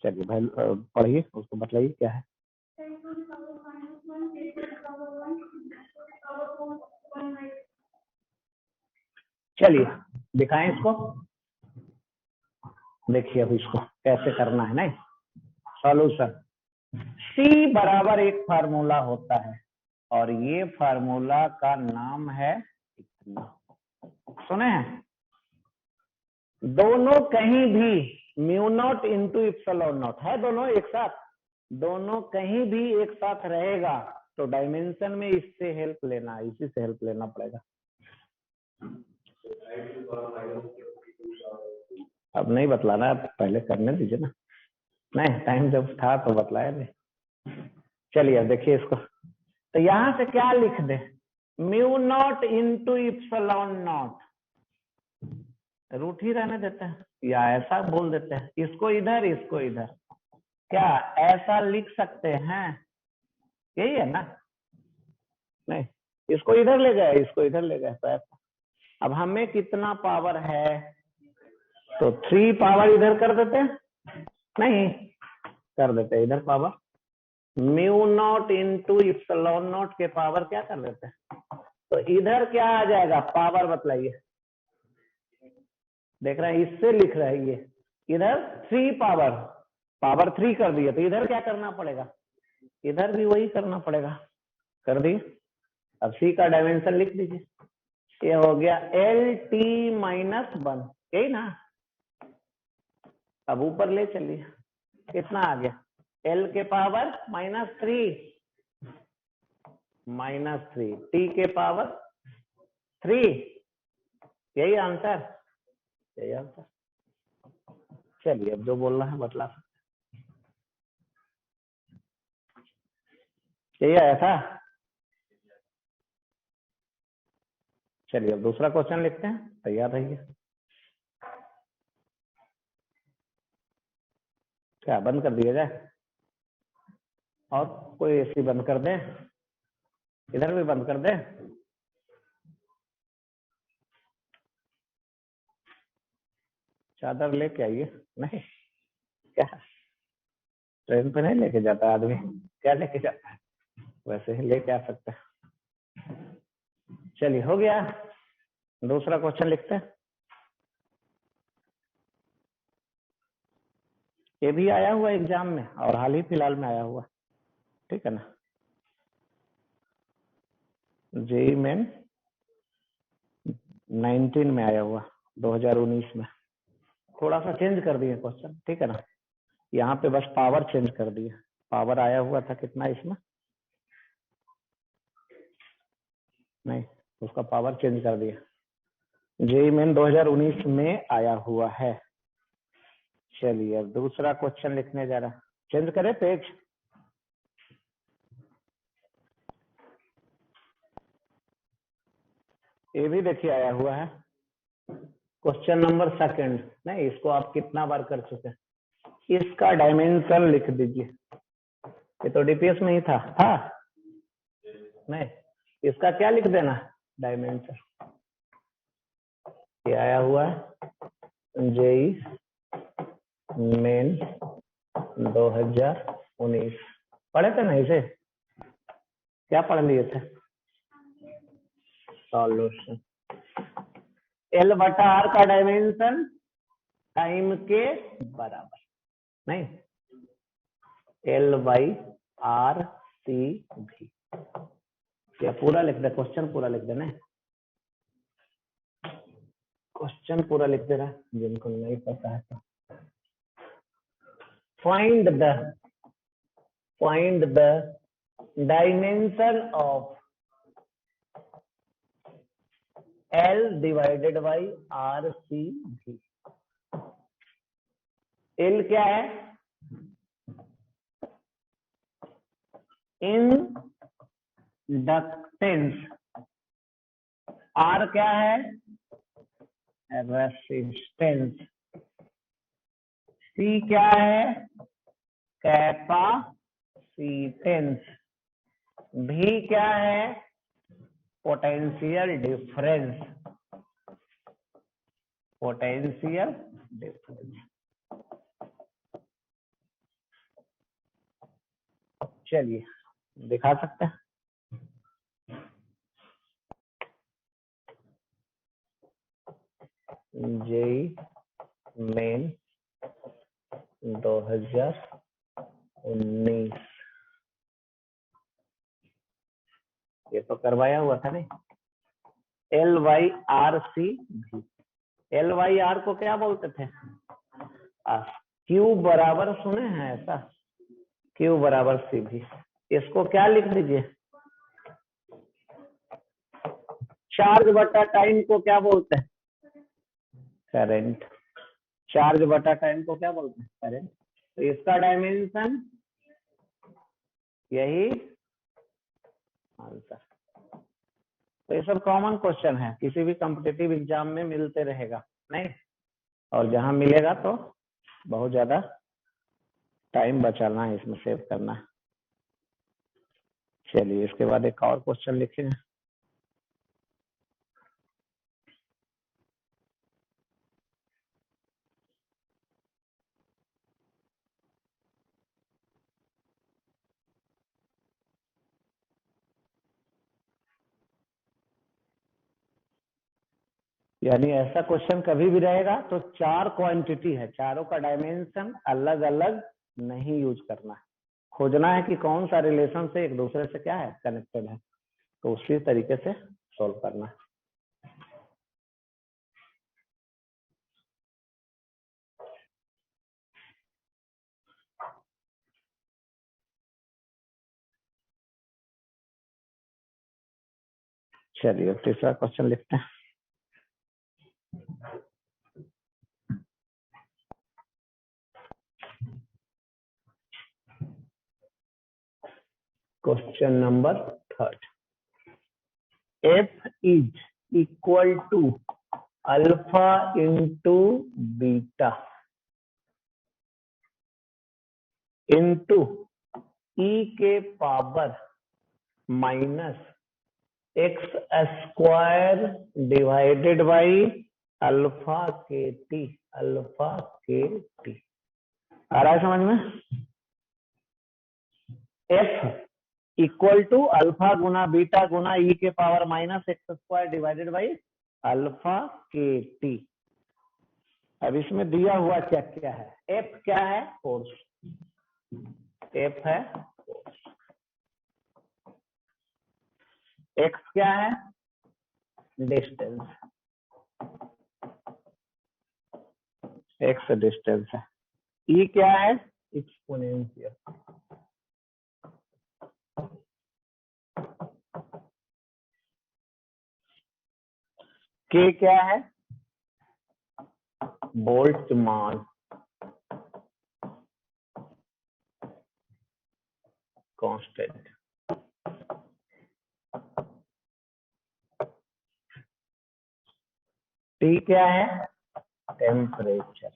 चलिए भाई पढ़िए, उसको बतलाइए क्या है। चलिए दिखाएं इसको, देखिए अब इसको कैसे करना है। नहीं, सॉल्यूशन C बराबर एक फार्मूला होता है और ये फार्मूला का नाम है इतना, सुने हैं? दोनों कहीं भी mu naught into epsilon not है, दोनों एक साथ, दोनों कहीं भी एक साथ रहेगा तो डायमेंशन में इससे हेल्प लेना, इसी से हेल्प लेना पड़ेगा। अब नहीं बतलाना, अब पहले करने दीजिए ना। नहीं, टाइम जब था तो बतलाया नहीं। चलिए अब देखिए इसको, तो यहां से क्या लिख दे, mu naught into epsilon naught, root ही रहने देते हैं या ऐसा बोल देते हैं, इसको इधर इसको इधर, क्या ऐसा लिख सकते हैं? यही है ना? नहीं, इसको इधर ले गए, इसको इधर ले गए, तो ऐसा। अब हमें कितना पावर है, तो 3 पावर इधर कर देते हैं, नहीं कर देते हैं इधर power, mu naught into epsilon naught के पावर क्या कर देते हैं, तो इधर क्या आ जाएगा पावर, बतलाइए। देख रहे हैं, इससे लिख रहे हैं ये, इधर 3 पावर 3 कर दिए, तो इधर क्या करना पड़ेगा, इधर भी वही करना पड़ेगा। कर दिए, अब C का डायमेंशन लिख दीजिए, ये हो गया LT-1, यही ना? अब ऊपर ले चलिए, कितना आ गया, L के पावर -3, T के पावर 3, यही आंसर, यही आंसर। चलिए अब जो बोलना है बतला सकते, यही आया था। चलिए अब दूसरा क्वेश्चन लिखते हैं, तैयार रहिए। क्या बंद कर दिया जाए, और कोई एसी बंद कर दें, इधर भी बंद कर दें, चादर लेके आइए। नहीं, क्या ट्रेन पे नहीं लेके जाता आदमी, क्या लेके जाता है, वैसे ही लेके आ सकता है। चलिए हो गया, दूसरा क्वेश्चन लिखते हैं। ये भी आया हुआ एग्जाम में और हाल ही फिलहाल में आया हुआ, ठीक है ना? जेई मेन 19 में आया हुआ, 2019 में। थोड़ा सा चेंज कर दिए क्वेश्चन, ठीक है ना? यहाँ पे बस पावर चेंज कर दिए, पावर आया हुआ था कितना इसमें, नहीं उसका पावर चेंज कर दिया। जेई मेन 2019 में आया हुआ है। चलिए अब दूसरा क्वेश्चन लिखने जा रहा, चेंज करें पेज, ये भी देखिए आया हुआ है, क्वेश्चन नंबर 2। नहीं, इसको आप कितना बार कर चुके हैं, इसका डायमेंशन लिख दीजिए, ये तो डीपीएस में ही था नहीं, इसका क्या लिख देना, डायमेंशन। ये आया हुआ है जेई मेन 2019, पढ़े थे ना इसे, क्या पढ़ लिए थे, सॉल्यूशन। L/R का डायमेंशन टाइम के बराबर, नहीं L/RC भी, या पूरा लिख दे, क्वेश्चन पूरा लिख देना, क्वेश्चन पूरा लिख दे रहा, जिनको नहीं पता है तो। Find the dimension of L divided by RCB। L क्या है, इंडक्टेंस, R क्या है, रेसिस्टेंस, C क्या है, कैपेसिटेंस, V क्या है, पोटेंशियल डिफरेंस, चलिए दिखा सकते हैं, 2019 ये तो करवाया हुआ था नहीं। LYRCV, LYR को क्या बोलते थे? Q बराबर सुने हैं ऐसा, Q बराबर CV। इसको क्या लिख दीजिए? चार्ज बटा टाइम को क्या बोलते हैं? करंट। चार्ज बटा टाइम को क्या बोलते हैं? करंट। तो इसका डायमेंशन यही आंसर। तो ये सब कॉमन क्वेश्चन है, किसी भी कॉम्पिटिटिव एग्जाम में मिलते रहेगा नहीं, और जहां मिलेगा तो बहुत ज्यादा टाइम बचाना है, इसमें सेव करना है। चलिए इसके बाद एक और क्वेश्चन लिखेंगे। यानी ऐसा क्वेश्चन कभी भी रहेगा तो 4 क्वांटिटी है, चारों का डायमेंशन अलग अलग नहीं यूज करना है, खोजना है कि कौन सा रिलेशन से एक दूसरे से क्या है कनेक्टेड है, तो उसी तरीके से सोल्व करना है। चलिए तीसरा क्वेश्चन लिखते हैं। Question number 3, F is equal to alpha into beta into E के power minus x square divided by alpha K T, alpha K T. आ रहा है समझ में? F इक्वल टू अल्फा गुना बीटा गुना ई के power minus x square divided by alpha K T. अब इसमें दिया हुआ चेक क्या है? F क्या है? फोर्स। F है फोर्स। X क्या है? डिस्टेंस। X डिस्टेंस है। E क्या है? एक्सपोनेंशियल। K क्या है? Boltzmann constant. T क्या है? Temperature.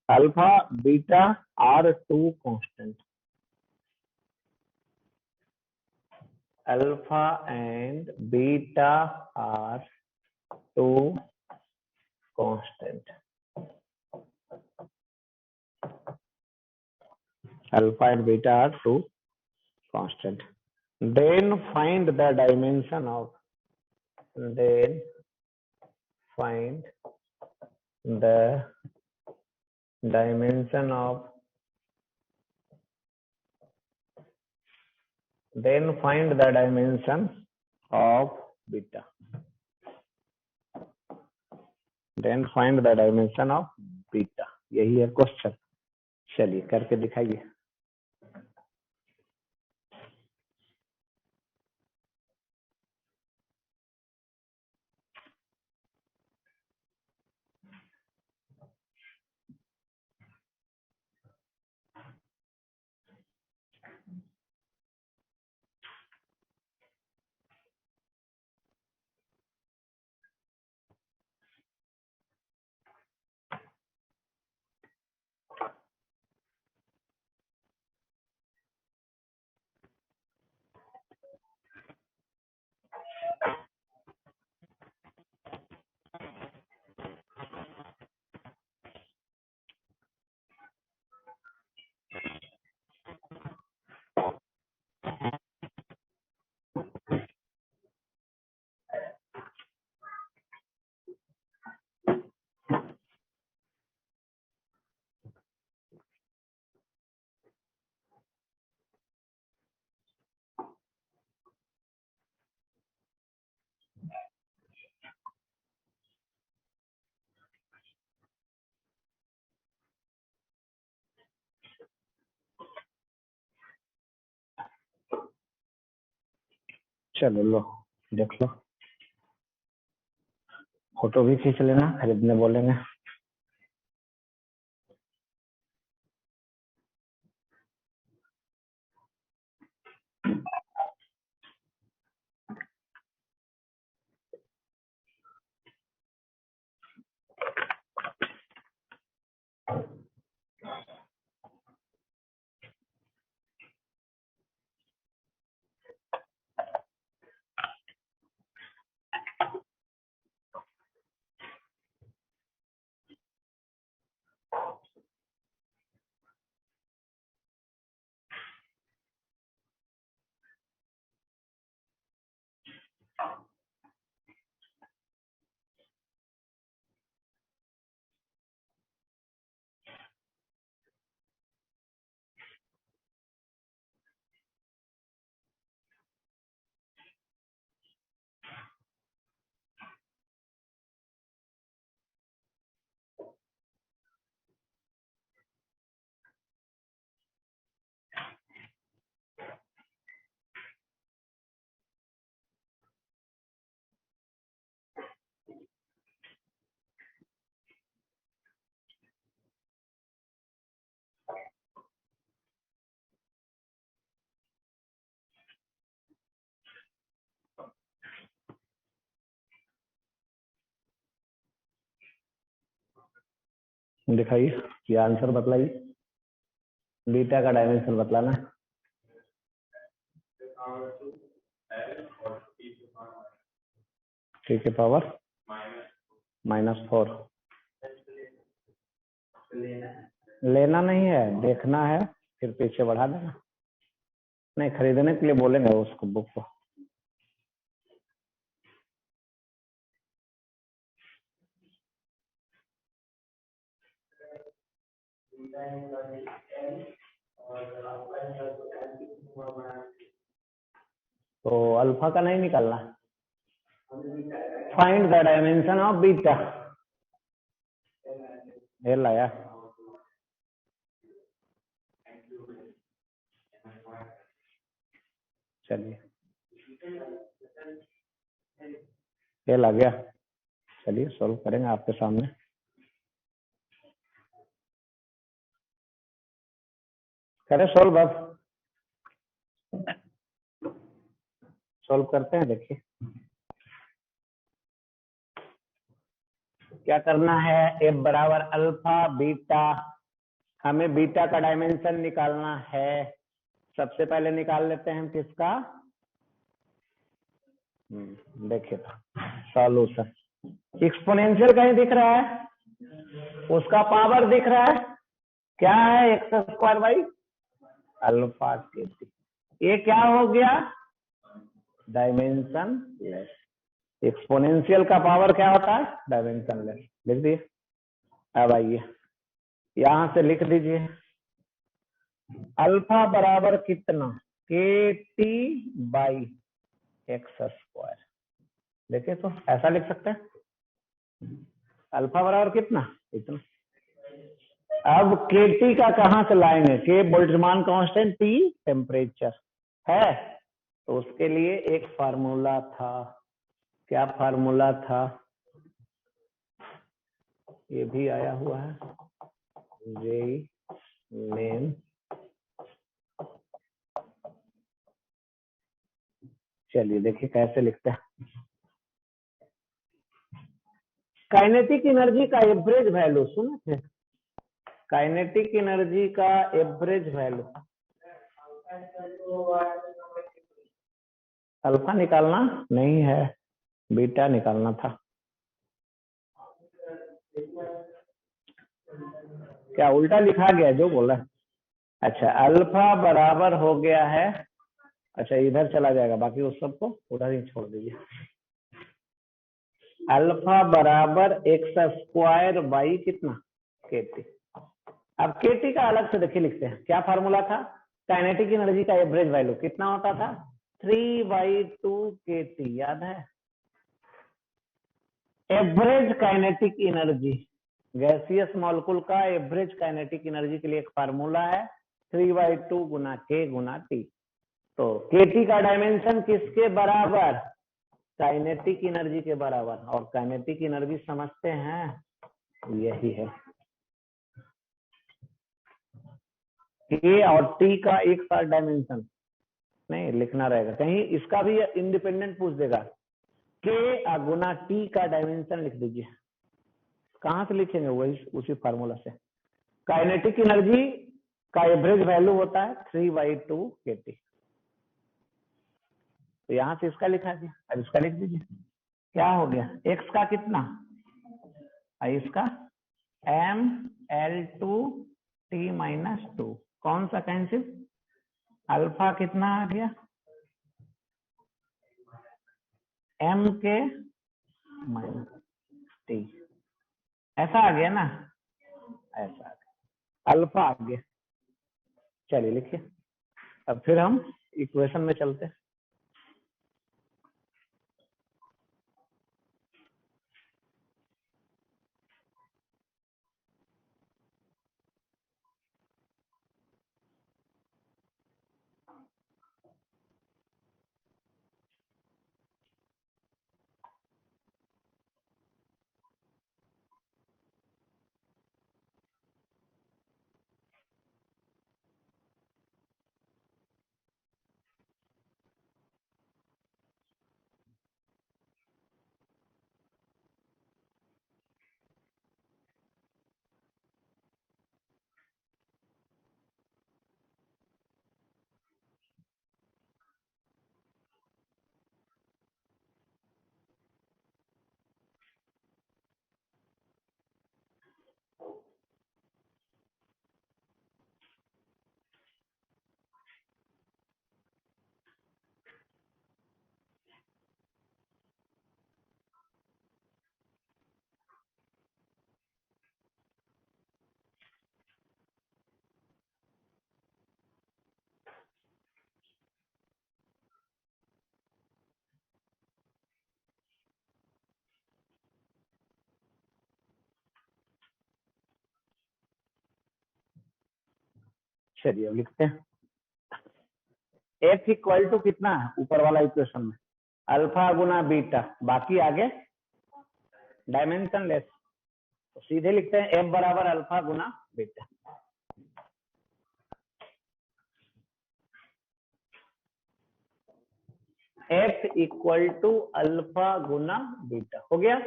Alpha beta R2 constant. Alpha and beta R2 constant. Alpha and beta are 2 constant. Then find the dimension of beta. Then find the dimension of beta. यही है question. चलिए करके दिखाइए। चलो लो देख लो, photo भी खींच लेना, खरीदने बोलेंगे। दिखाइए, ये आंसर बतलाइए, बीटा का डायमेंशन बतलाना। t के पावर -4 लेना नहीं है, देखना है, फिर पीछे बढ़ा देना। नहीं, खरीदने के लिए बोलेंगे उसको, बुक को। तो अल्फा का नहीं निकालना, find the dimension of beta. ये लाया, चलिए ये ला गया। चलिए सॉल्व करेंगे आपके सामने। करें सॉल्व, अब सॉल्व करते हैं। देखिए क्या करना है, एफ बराबर अल्फा बीटा, हमें बीटा का डायमेंशन निकालना है। सबसे पहले निकाल लेते हैं हम किसका, देखिए सॉल्यूशन। एक्सपोनेंशियल कहीं दिख रहा है, उसका पावर दिख रहा है, क्या है, x square by alpha K T. ये क्या हो गया, डायमेंशन लेस। एक्सपोनेंशियल का पावर क्या होता है, डायमेंशन लेस। लिख दिए। अब आइए यहां से लिख दीजिए, अल्फा बराबर कितना, के टी बाई एक्स स्क्वायर। देखिए तो ऐसा लिख सकते हैं, अल्फा बराबर कितना, इतना। अब के टी का कहां से लाएंगे, के बोल्ट्जमान कांस्टेंट, टी टेम्परेचर है, तो उसके लिए एक फार्मूला था। क्या फार्मूला था, ये भी आया हुआ है, जे नेम। चलिए देखिए कैसे लिखते हैं, काइनेटिक एनर्जी का एवरेज वैल्यू, सुने थे, काइनेटिक एनर्जी का एवरेज वैल्यू। अल्फा निकालना नहीं है, बीटा निकालना था। क्या उल्टा लिखा गया जो बोला। अच्छा, अल्फा बराबर हो गया है, अच्छा इधर चला जाएगा, बाकी उस सबको उधर ही छोड़ दीजिए। अल्फा बराबर एक्स स्क्वायर बाई कितना, के टी। अब के टी का अलग से देखिए लिखते हैं, क्या फार्मूला था, काइनेटिक एनर्जी का एवरेज वैल्यू कितना होता था, 3/2 के टी, याद है। Average kinetic energy, gaseous molecule का एवरेज काइनेटिक एनर्जी के लिए एक फार्मूला है, 3/2 गुना के गुना टी। तो kT का डायमेंशन किसके बराबर? काइनेटिक एनर्जी के बराबर। और काइनेटिक एनर्जी समझते हैं, यही है K और T का एक साथ डायमेंशन। नहीं लिखना रहेगा, कहीं इसका भी इंडिपेंडेंट पूछ देगा। K गुना T का डायमेंशन लिख दीजिए। कहां से लिखेंगे? वही उसी फार्मूला से। काइनेटिक एनर्जी का एवरेज वैल्यू होता है 3/2 kT। तो यहां से इसका लिखा गया, अब इसका लिख दीजिए। क्या हो गया? x का कितना, इसका mL2T-2। कौन सा कैंसिल? अल्फा कितना आ गया? m के माइनस टी। ऐसा आ गया ना, ऐसा आ गया, अल्फा आ गया। चलिए लिखिए। अब फिर हम इक्वेशन में चलते हैं। चलिए अब लिखते हैं। F इक्वल टू कितना है ऊपर वाला इक्वेशन में? अल्फा गुना बीटा, बाकी आगे डायमेंशन लेस। तो सीधे लिखते हैं F बराबर अल्फा गुना beta. F equal to alpha गुना बीटा हो गया।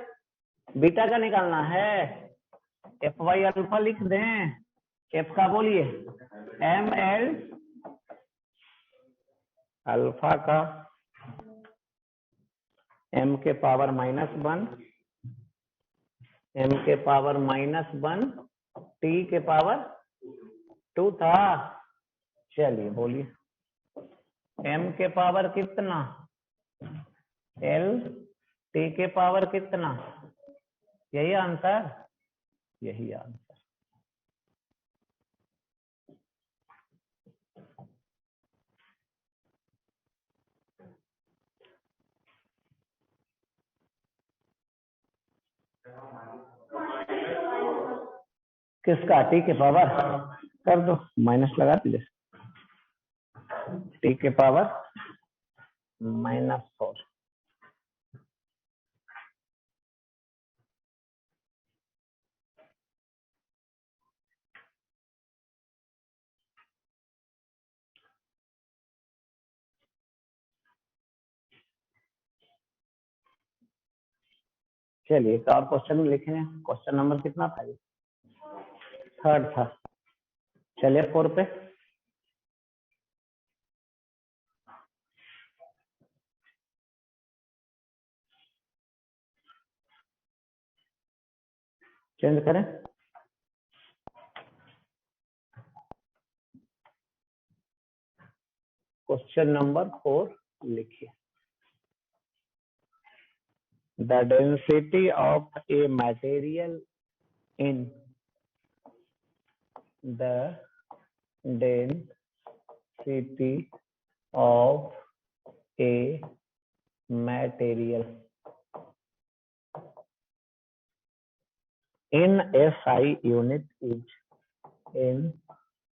बीटा का निकालना है, FY अल्फा लिख दें। F का बोलिए ML अल्फा का m के पावर -1, m के पावर -1, t के पावर 2 था। चलिए बोलिए m के पावर कितना, l, t के पावर कितना? यही आंसर, यही आंसर। किसका? टी के पावर कर दो, माइनस लगा दीजिए। टी के पावर -4। चलिए एक और क्वेश्चन लिखें। क्वेश्चन नंबर कितना था? 3rd था। चलिए 4 पे। चेंज करें। क्वेश्चन नंबर 4 लिखिए। The density of a material in the density of a material in SI unit is in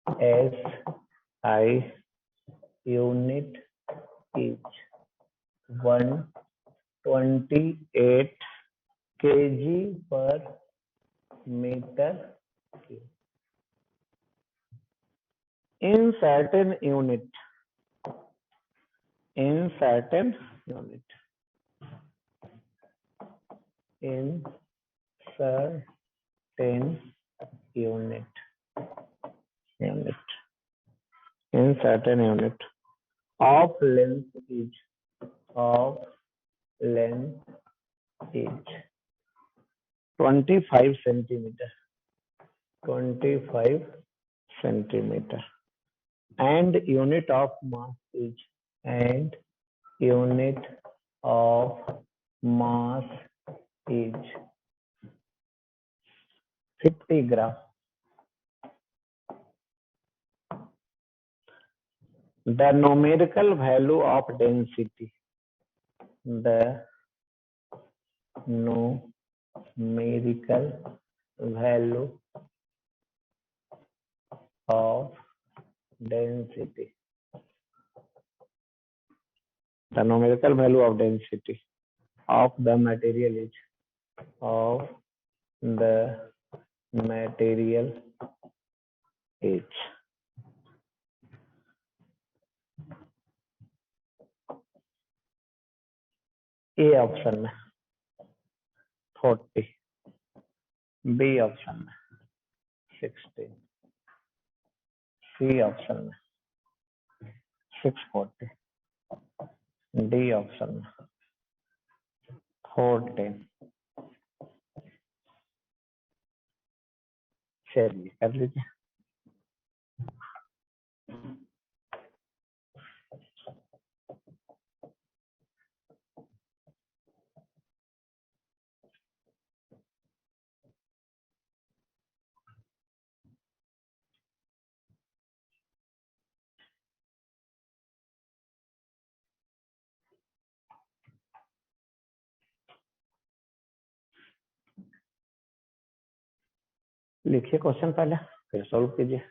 SI unit is 128 kg per meter cube. In certain unit, in certain unit, in certain unit, in certain unit of length is 25 centimeter, 25 centimeter, and unit of mass is, and unit of mass is 50 gram. The numerical value of density, the numerical value of density, the numerical value of density of the material is, of the material is A option में 40, B option में 60, C option में 640, D option में 410। चलिए कर लीजिए। लिखिए question पहले, फिर सॉल्व कीजिए।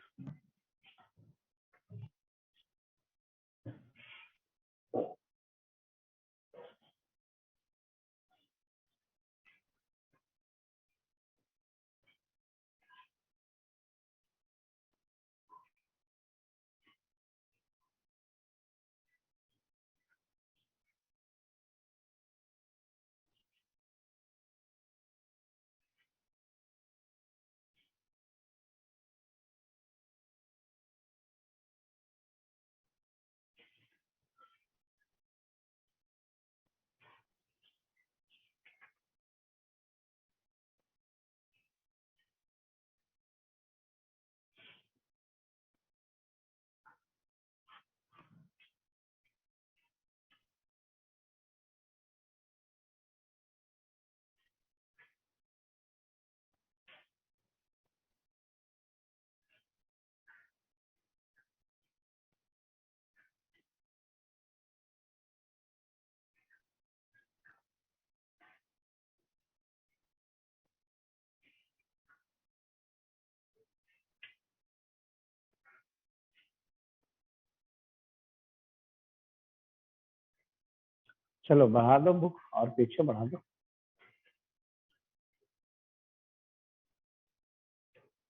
चलो बढ़ा दो बुक और पीछे बढ़ा दो,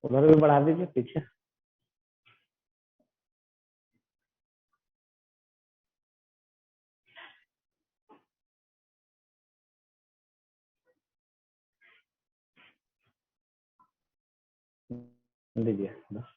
उधर भी बढ़ा दीजिए पीछे। दीजिए बस।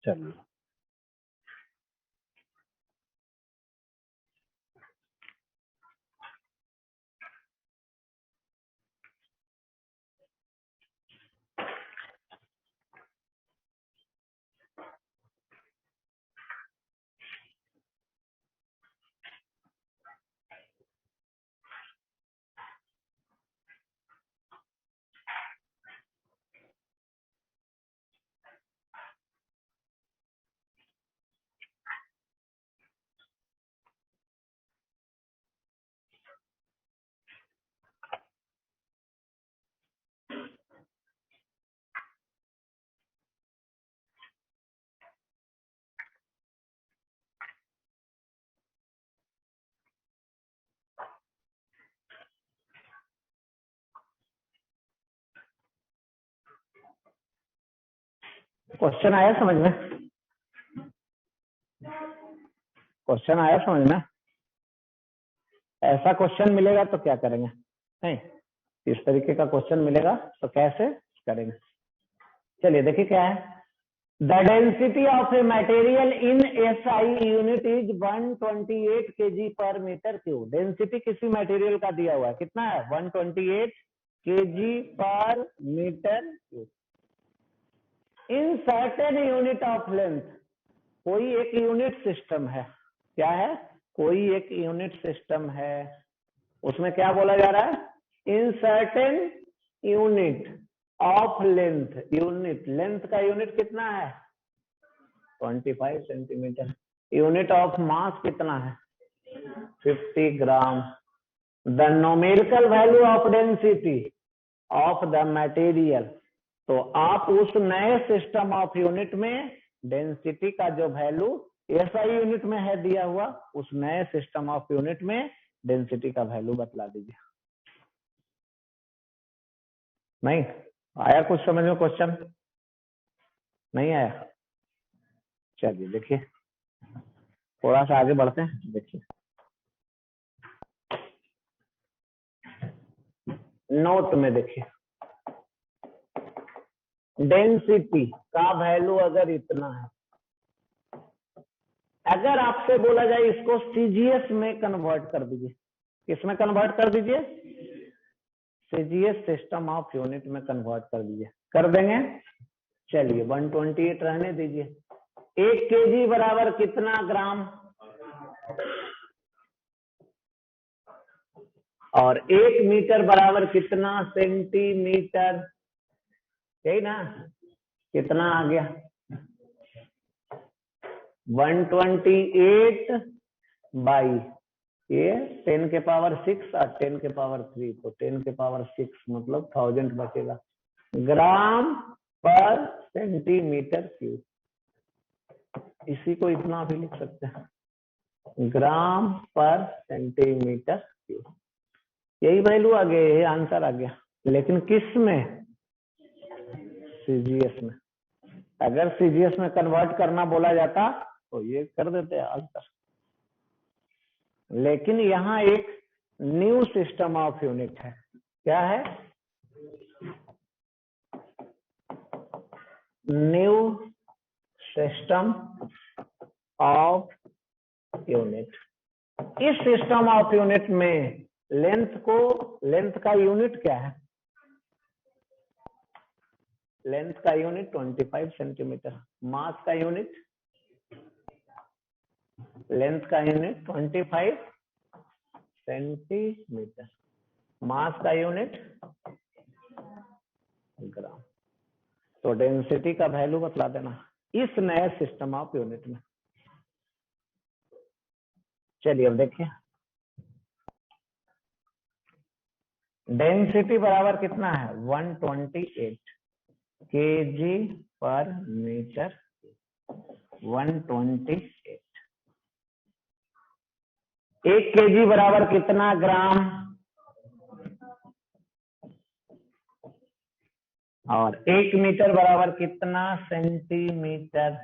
चलिए क्वेश्चन आया समझ में? क्वेश्चन आया समझ में? ऐसा क्वेश्चन मिलेगा तो क्या करेंगे? नहीं, इस तरीके का क्वेश्चन मिलेगा तो कैसे करेंगे? चलिए देखिए क्या है। The density of a material in SI unit is 128 kg per metre cube. Density किसी मटेरियल का दिया हुआ है, कितना है? 128 kg per metre cube. In certain unit of length, कोई एक यूनिट सिस्टम है। क्या है? कोई एक यूनिट सिस्टम है। उसमें क्या बोला जा रहा है? इन certain unit of length. Unit, length का यूनिट कितना है? 25 सेंटीमीटर। यूनिट ऑफ मास कितना है? 50 gram. The numerical value of density of the material. तो आप उस नए सिस्टम ऑफ यूनिट में डेंसिटी का जो वैल्यू एसआई यूनिट में है दिया हुआ, उस नए सिस्टम ऑफ यूनिट में डेंसिटी का वैल्यू बतला दीजिए। नहीं आया कुछ समझ में? क्वेश्चन नहीं आया? चलिए देखिए, थोड़ा सा आगे बढ़ते हैं। देखिए नोट में देखिए, डेंसिटी का वैल्यू अगर इतना है, अगर आपसे बोला जाए इसको सीजीएस में कन्वर्ट कर दीजिए, किसमें कन्वर्ट कर दीजिए? सीजीएस सिस्टम ऑफ यूनिट में कन्वर्ट कर दीजिए। कर देंगे? चलिए 128 रहने दीजिए। 1 kg बराबर कितना ग्राम? और 1 मीटर बराबर कितना सेंटीमीटर? यही ना? कितना आ गया? 128 बाई ये 10 के पावर 6 और 10 के पावर 3, तो 10 के पावर 6 मतलब 1000 बचेगा। ग्राम पर सेंटीमीटर क्यूब। इसी को इतना भी लिख सकते हैं, ग्राम पर सेंटीमीटर क्यूब। यही वैल्यू आ गया, यही आंसर आ गया। लेकिन किस में? सीजीएस में। अगर सीजीएस में कन्वर्ट करना बोला जाता तो ये कर देते आंसर। लेकिन यहाँ एक न्यू सिस्टम ऑफ यूनिट है। क्या है? New system of unit. इस सिस्टम ऑफ यूनिट में लेंथ का यूनिट क्या है? लेंथ का यूनिट 25 सेंटीमीटर। मास का यूनिट, लेंथ का यूनिट 25 सेंटीमीटर, मास का यूनिट ग्राम। तो डेंसिटी का वैल्यू बतला देना इस नए सिस्टम ऑफ यूनिट में। चलिए अब देखिए, डेंसिटी बराबर कितना है? 128 kg पर मीटर। 128। 1 kg बराबर कितना ग्राम? और 1 मीटर बराबर कितना सेंटीमीटर?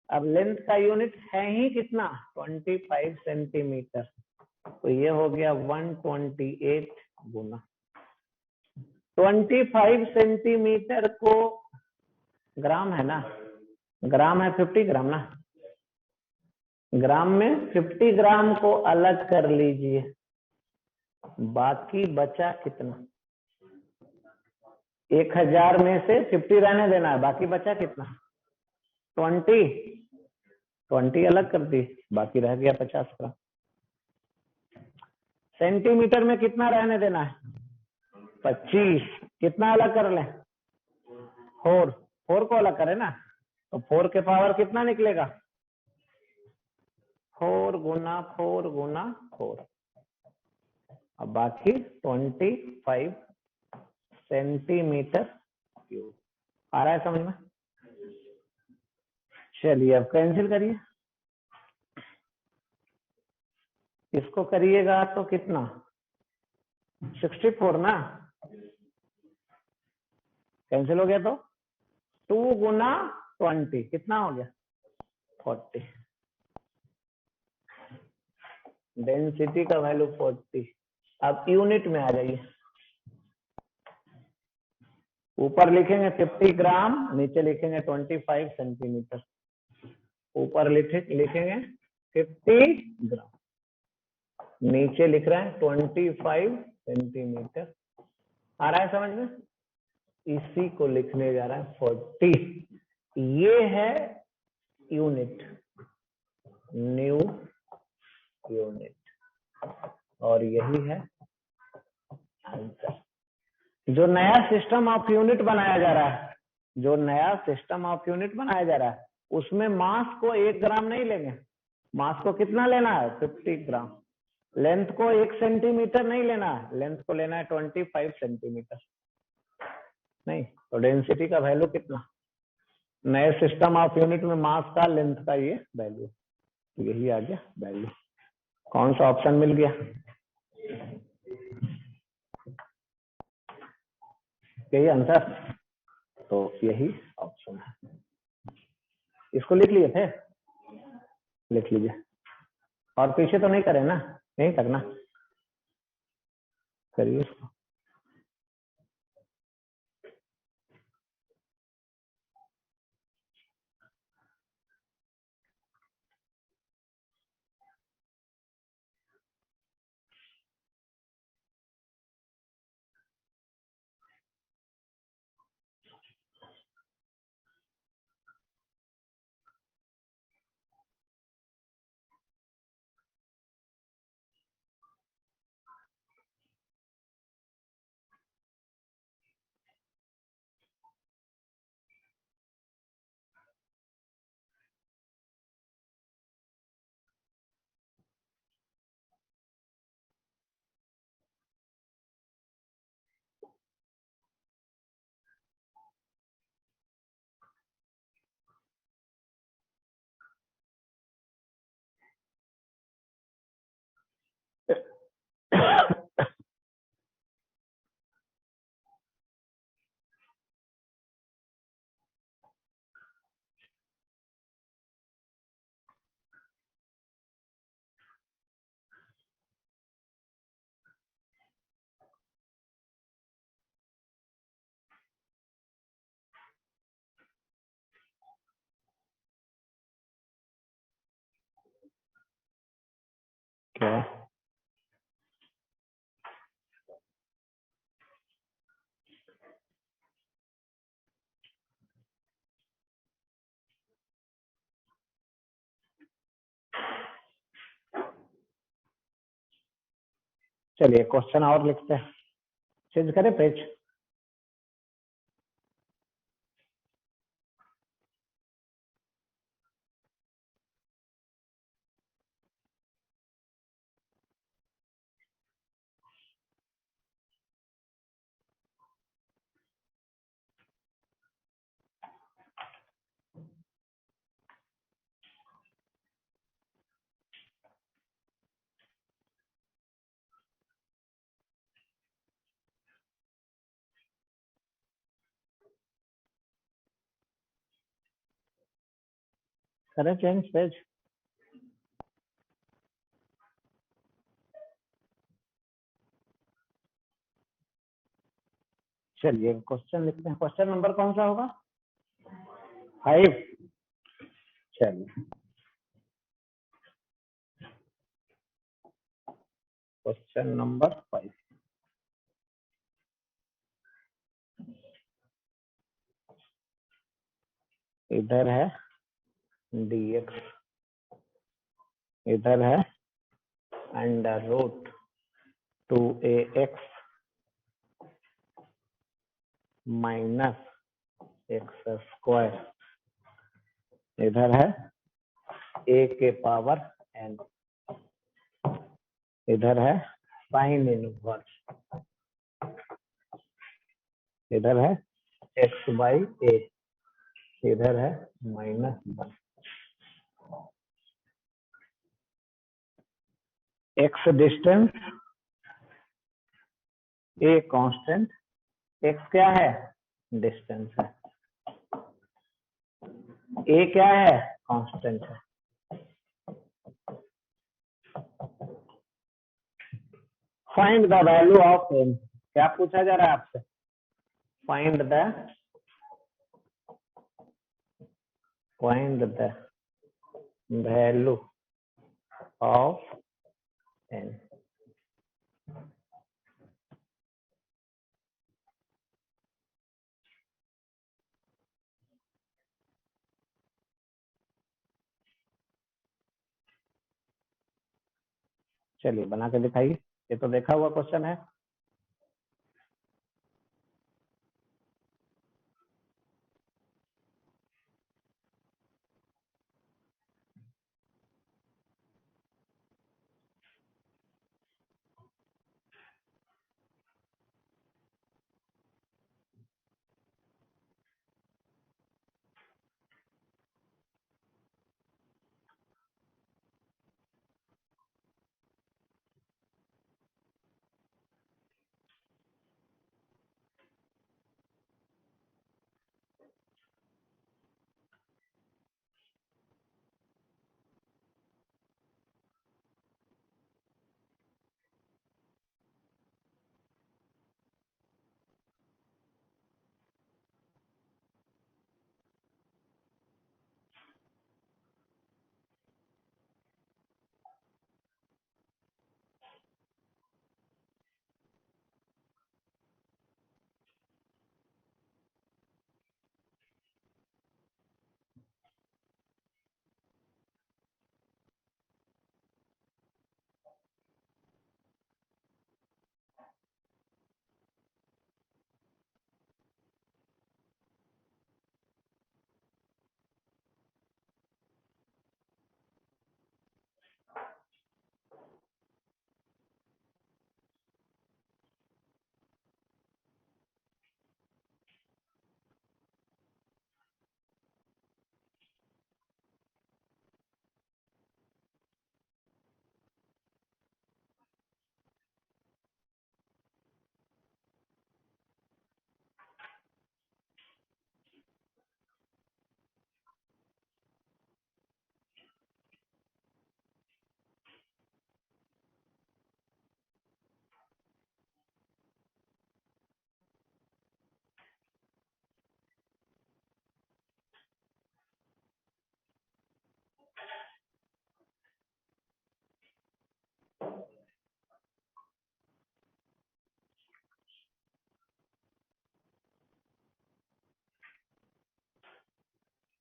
अब लेंथ का यूनिट है ही कितना? 25 सेंटीमीटर। तो ये हो गया 128 गुना। 25 सेंटीमीटर को ग्राम है ना, ग्राम है 50 ग्राम ना, ग्राम में 50 ग्राम को अलग कर लीजिए, बाकी बचा कितना? 1000 में से 50 रहने देना है, बाकी बचा कितना? 20 अलग कर दी, बाकी रह गया 50 ग्राम। सेंटीमीटर में कितना रहने देना है? 25। कितना अलग कर लें? 4 को अलग करें ना, तो 4 के पावर कितना निकलेगा? 4 गुना 4 गुना 4। अब बाकी 25 सेंटीमीटर क्यूब। आ रहा है समझ में? चलिए अब कैंसिल करिए, इसको करिएगा तो कितना? 64 ना, कैंसिल हो गया तो 2 गुना 20 कितना हो गया? 40। डेंसिटी का वैल्यू 40। अब यूनिट में आ जाइए, ऊपर लिखेंगे 50 ग्राम, नीचे लिखेंगे 25 सेंटीमीटर। ऊपर लिखेंगे 50 ग्राम, नीचे लिख रहे हैं 25 सेंटीमीटर। आ रहा है समझ में? इसी को लिखने जा रहा है 40। ये है यूनिट, न्यू यूनिट, और यही है आंसर। जो नया सिस्टम ऑफ यूनिट बनाया जा रहा है, जो नया सिस्टम ऑफ यूनिट बनाया जा रहा है, उसमें मास को 1 ग्राम नहीं लेंगे, मास को कितना लेना है? 50 ग्राम। लेंथ को 1 सेंटीमीटर नहीं लेना है, लेंथ को लेना है 25 सेंटीमीटर। नहीं तो डेंसिटी का वैल्यू कितना? नए सिस्टम ऑफ यूनिट में मास का लेंथ का ये वैल्यू, यही आ गया वैल्यू। कौन सा ऑप्शन मिल गया? यही आंसर, तो यही ऑप्शन है। इसको लिख लिए थे, लिख लीजिए, और पीछे तो नहीं करें ना, नहीं करना, करिए इसको। क्या? चलिए क्वेश्चन और लिखते हैं, चेंज करें पेज। करें चेंज पेज। चलिए क्वेश्चन लिखते हैं। क्वेश्चन नंबर कौन सा होगा? 5। चलिए क्वेश्चन नंबर 5। इधर है dx, इधर है under root 2ax minus x square, इधर है a के पावर n, इधर है साइन इनवर्स, इधर है x बाई a, इधर है -1। x distance, a constant, x क्या है? डिस्टेंस है। a क्या है? कांस्टेंट है। Find the value of n। क्या पूछा जा रहा है आपसे? Find the value of n। चलिए बना के दिखाइए। ये तो देखा हुआ क्वेश्चन है।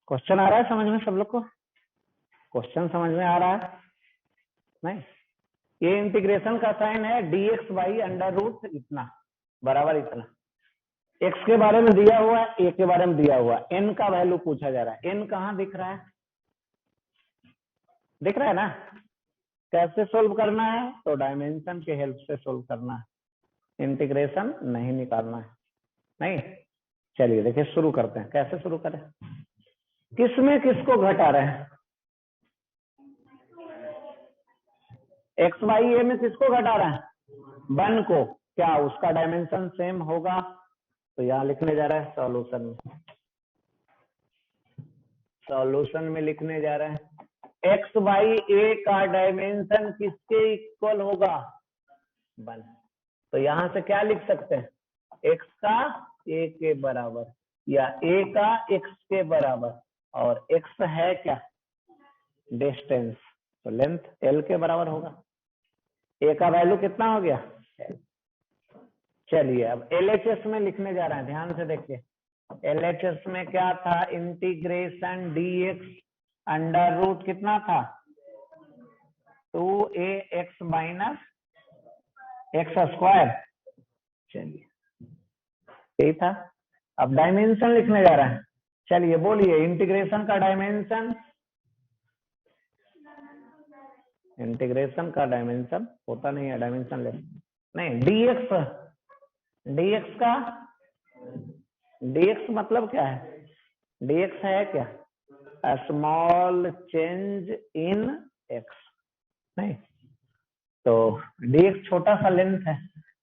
क्वेश्चन आ रहा है समझ में सब लोग को? क्वेश्चन समझ में आ रहा है? नहीं, ये इंटीग्रेशन का साइन है dx बाई अंडर रूट इतना बराबर इतना। x के बारे में दिया हुआ है, a के बारे में दिया हुआ है, n का वैल्यू पूछा जा रहा है। n कहाँ दिख रहा है? दिख रहा है ना? कैसे सोल्व करना है? तो डायमेंशन के हेल्प से सोल्व करना है, इंटीग्रेशन नहीं निकालना है। नहीं, चलिए देखिए शुरू करते हैं। कैसे शुरू करें? किसमें किसको घटा रहे हैं? एक्स बाई ए में किसको घटा रहे हैं? 1 को। क्या उसका डायमेंशन सेम होगा? तो यहाँ लिखने जा रहा है सॉल्यूशन में। सॉल्यूशन में लिखने जा रहे हैं एक्स बाई ए का डायमेंशन किसके इक्वल होगा? 1। तो यहां से क्या लिख सकते हैं? एक्स का a के बराबर या a का x के बराबर, और x है क्या, डिस्टेंस, तो लेंथ l के बराबर होगा। a का वैल्यू कितना हो गया, l। चलिए अब LHS में लिखने जा रहे हैं, ध्यान से देखिए। LHS में क्या था, इंटीग्रेशन dx अंडर रूट कितना था, 2ax माइनस एक्स स्क्वायर। चलिए यही था। अब डायमेंशन लिखने जा रहे हैं, चलिए बोलिए इंटीग्रेशन का डायमेंशन। इंटीग्रेशन का डायमेंशन होता नहीं है, डायमेंशन ले नहीं, dx का, dx मतलब क्या है, dx है क्या, स्मॉल चेंज इन x, नहीं तो dx छोटा सा लेंथ है।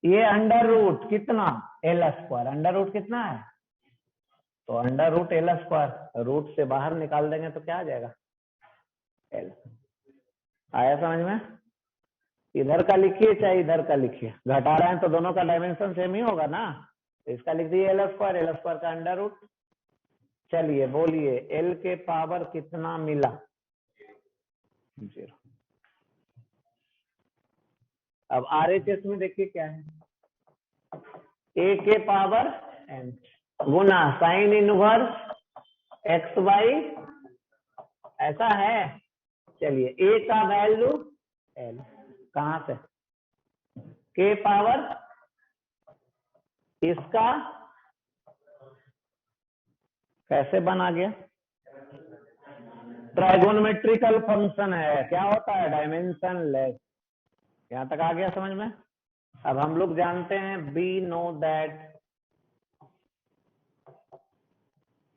ये अंडर रूट कितना, एल स्क्वायर, अंडर रूट कितना है, तो under root L square, root से बाहर निकाल देंगे तो क्या आ जाएगा, एल। आया समझ में, इधर का लिखिए चाहे इधर का लिखिए, घटा रहे हैं तो दोनों का डायमेंशन सेम ही होगा ना, तो इसका लिख दिए एल स्क्वायर का अंडर रूट। चलिए बोलिए एल के पावर कितना मिला, 0। अब RHS में देखिए क्या है, a के power n Guna sine inverse x by, ऐसा है। चलिए a का वैल्यू l, कहां से, के पावर, इसका कैसे बना गया, ट्राइगोनोमेट्रिकल फंक्शन है, क्या होता है, डायमेंशन लेस। यहां तक आ गया समझ में। अब हम लोग जानते हैं, we know that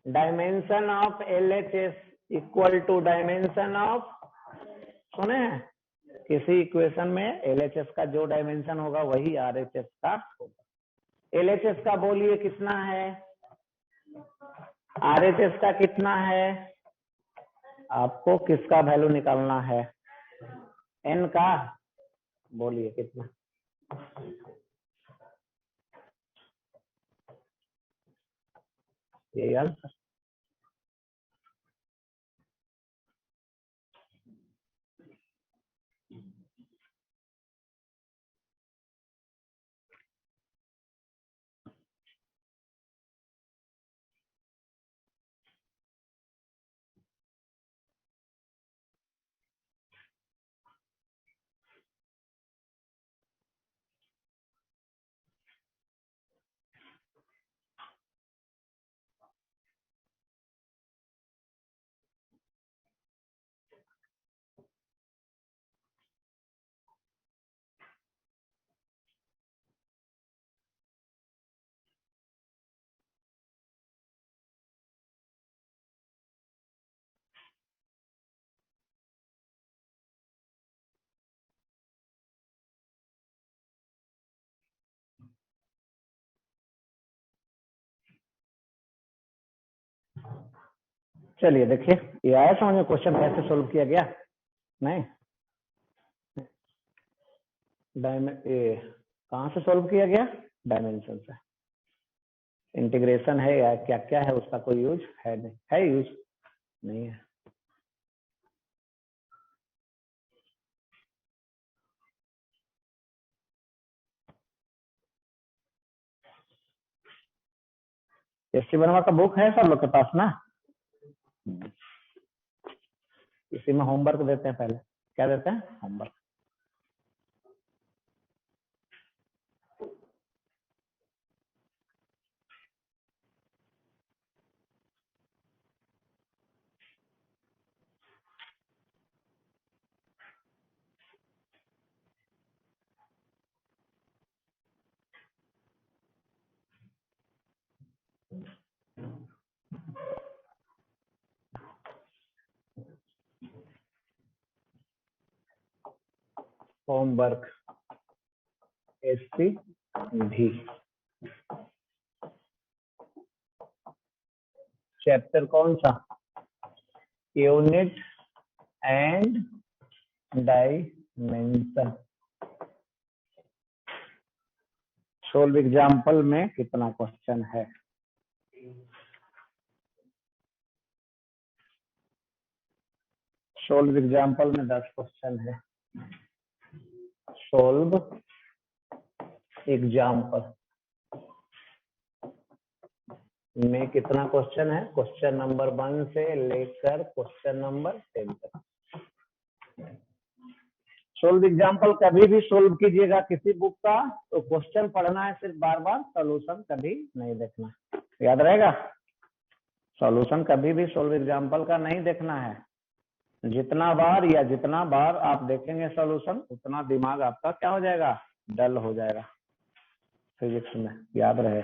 dimension of LHS equal to dimension of, सुने हैं, किसी इक्वेशन में LHS का जो डायमेंशन होगा वही RHS का होगा। LHS का बोलिए कितना है, RHS का कितना है, आपको किसका वैल्यू निकालना है, n का, बोलिए कितना, यही आंसर। चलिए देखिए, ये आया समझ में, क्वेश्चन कैसे सोल्व किया गया, नहीं कहाँ से सोल्व किया गया, डायमेंशन से। इंटीग्रेशन है या क्या क्या है, उसका कोई यूज है नहीं, है यूज नहीं है। एसटी वर्मा का बुक है सब लोग के पास ना, इसी में होमवर्क देते हैं, पहले क्या देते हैं, homework. Homework SP D, chapter कौन सा, unit and dimension. Solve example में कितना क्वेश्चन है? सोल्व एग्जाम्पल में 10 क्वेश्चन है। सोल्व एग्जाम्पल में कितना क्वेश्चन है? क्वेश्चन नंबर 1 से लेकर क्वेश्चन नंबर 10 तक। सोल्व एग्जाम्पल कभी भी सोल्व कीजिएगा किसी बुक का तो क्वेश्चन पढ़ना है, सिर्फ बार बार सॉल्यूशन कभी नहीं देखना। याद रहेगा? सॉल्यूशन कभी भी सोल्व एग्जाम्पल का नहीं देखना है। जितना बार आप देखेंगे सॉल्यूशन, उतना दिमाग आपका क्या हो जाएगा? डल हो जाएगा फिजिक्स में। याद रहे,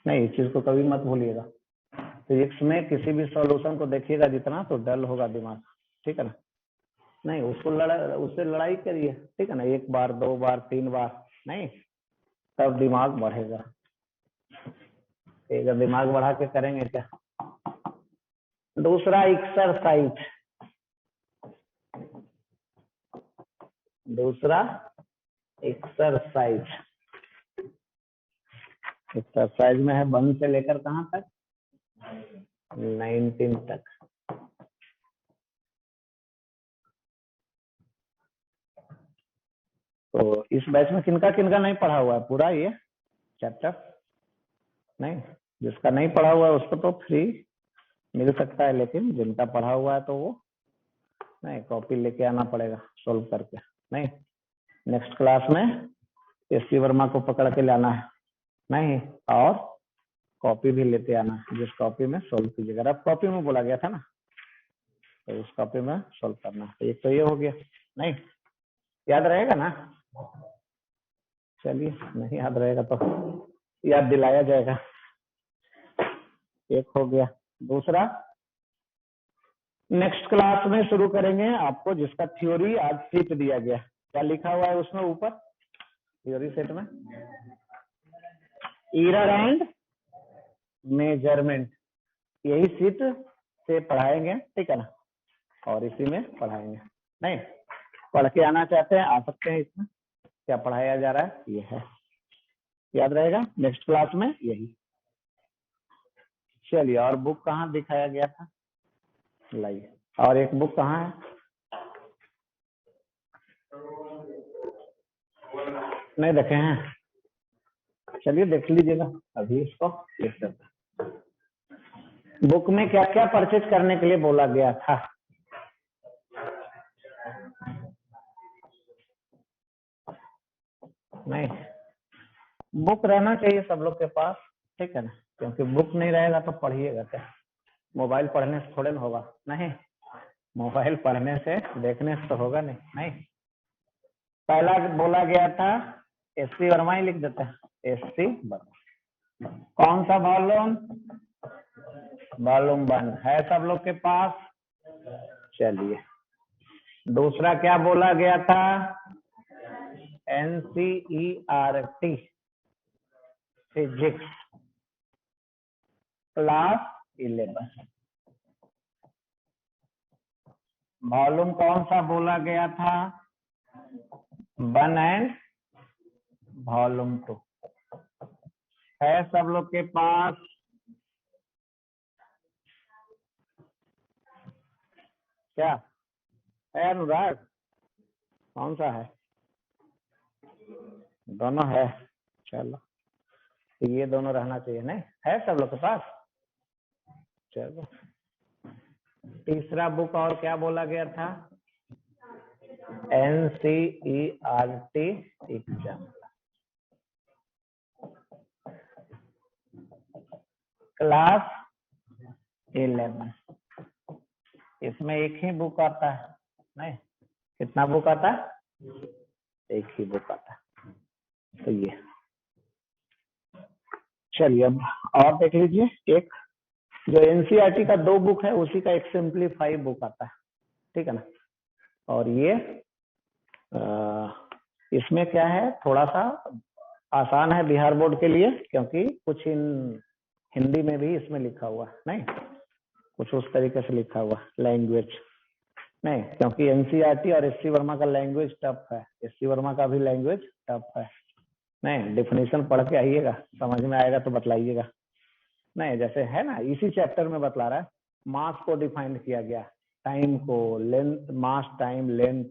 नहीं इस चीज को कभी मत भूलिएगा। फिजिक्स में किसी भी सॉल्यूशन को देखिएगा जितना, तो डल होगा दिमाग। ठीक है ना? नहीं उससे लड़ाई करिए। ठीक है ना? 1 बार 2 बार 3 बार नहीं, तब दिमाग बढ़ेगा। एक दिमाग बढ़ा के करेंगे क्या? दूसरा एक्सरसाइज, एक्सरसाइज में है 1 से लेकर कहां तक? 19 तक। तो इस बैच में किनका किनका नहीं पढ़ा हुआ है पूरा ये चैप्टर? नहीं, जिसका नहीं पढ़ा हुआ है उसको तो फ्री मिल सकता है, लेकिन जिनका पढ़ा हुआ है तो वो नहीं, कॉपी लेके आना पड़ेगा सोल्व करके। नहीं, नेक्स्ट क्लास में एससी वर्मा को पकड़ के लाना है, नहीं, और कॉपी भी लेते आना, जिस कॉपी में सोल्व कीजिएगा। अब कॉपी में बोला गया था ना, तो उस कॉपी में सोल्व करना। एक तो ये हो गया, नहीं याद रहेगा ना? चलिए, नहीं याद रहेगा तो याद दिलाया जाएगा। एक हो गया। दूसरा नेक्स्ट क्लास में शुरू करेंगे आपको, जिसका थ्योरी आज सीट दिया गया। क्या लिखा हुआ है उसमें ऊपर थ्योरी सेट में? Error and measurement. यही सीट से पढ़ाएंगे, ठीक है ना? और इसी में पढ़ाएंगे। नहीं, पढ़ के आना चाहते हैं आ सकते हैं। इसमें क्या पढ़ाया जा रहा है ये है, याद रहेगा नेक्स्ट क्लास में यही। चलिए, और बुक कहाँ दिखाया गया था? लाइए, और एक बुक कहाँ है? नहीं देखे हैं? चलिए देख लीजिएगा अभी इसको। बुक में क्या क्या परचेज करने के लिए बोला गया था? नहीं, बुक रहना चाहिए सब लोग के पास, ठीक है ना? क्योंकि बुक नहीं रहेगा तो पढ़िएगा क्या? मोबाइल पढ़ने से थोड़े ना होगा। नहीं, मोबाइल पढ़ने से देखने से तो होगा नहीं। नहीं, पहला बोला गया था एससी वर्मा ही लिख देते हैं, एससी वर्मा। कौन सा वॉल्यूम? वॉल्यूम 1 है सब लोग के पास। चलिए, दूसरा क्या बोला गया था? NCERT physics class 11। वॉल्यूम कौन सा बोला गया था? 1 एंड वॉल्यूम 2 है सब लोग के पास। क्या है अनुराग? कौन सा है? दोनों है। चलो, तो ये दोनों रहना चाहिए। नहीं है सब लोग के पास? चलो, तीसरा बुक और क्या बोला गया था? NCERT exam class 11। इसमें एक ही बुक आता है। नहीं, कितना बुक आता है? एक ही बुक आता है। तो ये चलिए, अब और देख लीजिए। एक जो एनसीईआरटी का 2 बुक है, उसी का एक सिंप्लीफाई बुक आता है, ठीक है ना? और ये इसमें क्या है, थोड़ा सा आसान है बिहार बोर्ड के लिए, क्योंकि कुछ हिंदी में भी इसमें लिखा हुआ नहीं, कुछ उस तरीके से लिखा हुआ लैंग्वेज नहीं, क्योंकि एनसीईआरटी और एससी वर्मा का लैंग्वेज टफ है। एससी वर्मा का भी लैंग्वेज टफ है। नहीं, डिफिनेशन पढ़ के आइएगा, समझ में आएगा तो बतलाइएगा। नहीं, जैसे है ना, इसी चैप्टर में बतला रहा है, मास को डिफाइन किया गया, टाइम को, लेंथ, मास, टाइम, लेंथ,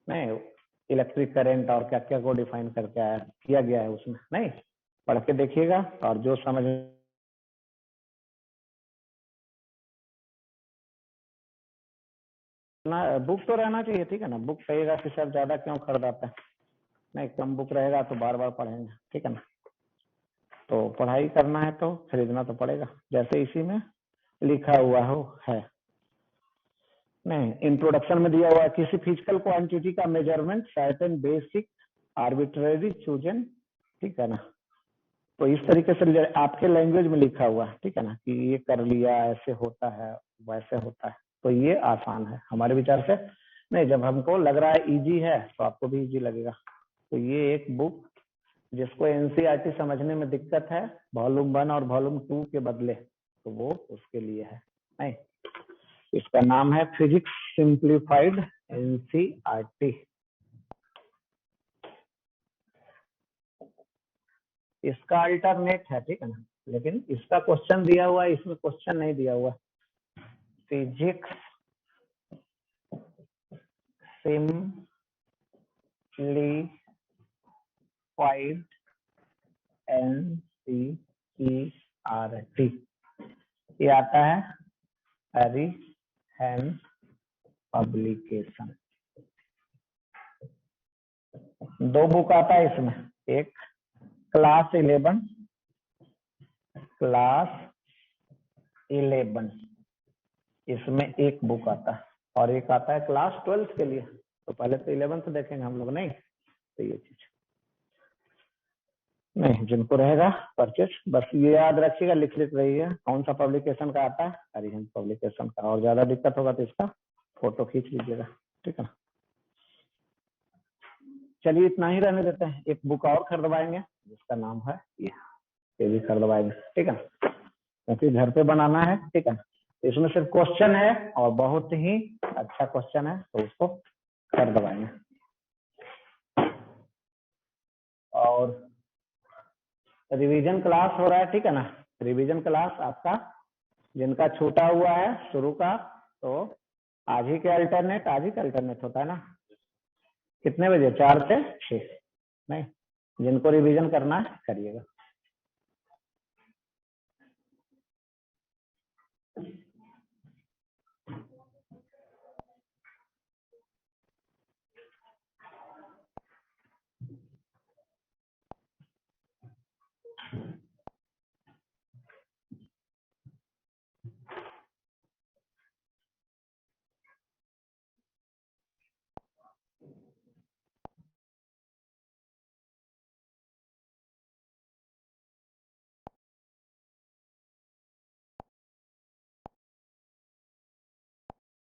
नहीं इलेक्ट्रिक करंट और क्या क्या को डिफाइन करके आया किया गया है उसमें। नहीं, पढ़ के देखिएगा और जो समझ ना, बुक तो रहना चाहिए, ठीक है ना। बुक रहेगा कि सर ज्यादा क्यों खरीदाता है, नहीं कम बुक रहेगा तो बार बार पढ़ेंगे, ठीक है ना। तो पढ़ाई करना है तो खरीदना तो पड़ेगा, जैसे इसी में लिखा हुआ हो है। नहीं, इंट्रोडक्शन में दिया हुआ है, किसी फिजिकल क्वांटिटी का measurement certain basic arbitrary chosen, ठीक है ना। तो इस तरीके से आपके लैंग्वेज में लिखा हुआ है, ठीक है ना, कि ये कर लिया, ऐसे होता है, वैसे होता है, तो ये आसान है हमारे विचार से। नहीं, जब हमको लग रहा है इजी है तो आपको भी इजी लगेगा। तो ये एक बुक जिसको एनसीईआरटी समझने में दिक्कत है, वॉल्यूम 1 और वॉल्यूम 2 के बदले, तो वो उसके लिए है। नहीं, इसका नाम है फिजिक्स सिंप्लीफाइड एनसीईआरटी। इसका अल्टरनेट है, ठीक है ना, लेकिन इसका क्वेश्चन दिया हुआ है, इसमें क्वेश्चन नहीं दिया हुआ। फिजिक्स सिंप्लीफाइड एनसीईआरटी, ये आता है अरिहंत पब्लिकेशन। 2 बुक आता है इसमें, एक क्लास 11 इसमें एक बुक आता है, और एक आता है क्लास 12 के लिए। तो पहले तो 11th देखेंगे हम लोग, नहीं तो ये चीज नहीं, जिनको रहेगा परचेस, बस ये याद रखिएगा, लिख रहिएगा कौन सा पब्लिकेशन का आता है, अरिहंत पब्लिकेशन का। और ज्यादा दिक्कत होगा तो इसका फोटो खींच लीजिएगा, ठीक है ना। चलिए इतना ही रहने देते हैं, एक बुक और खरीदवाएंगे जिसका नाम है ये भी खरीदवाएंगे, ठीक है, क्योंकि घर पे बनाना है, ठीक है। इसमें सिर्फ क्वेश्चन है और बहुत ही अच्छा क्वेश्चन है, तो उसको खरीदवाएंगे। और रिवीजन क्लास हो रहा है, ठीक है ना। रिवीजन क्लास आपका जिनका छूटा हुआ है शुरू का, तो आज ही का अल्टरनेट होता है ना, कितने बजे, 4 से 6। नहीं, जिनको रिवीजन करना है करिएगा।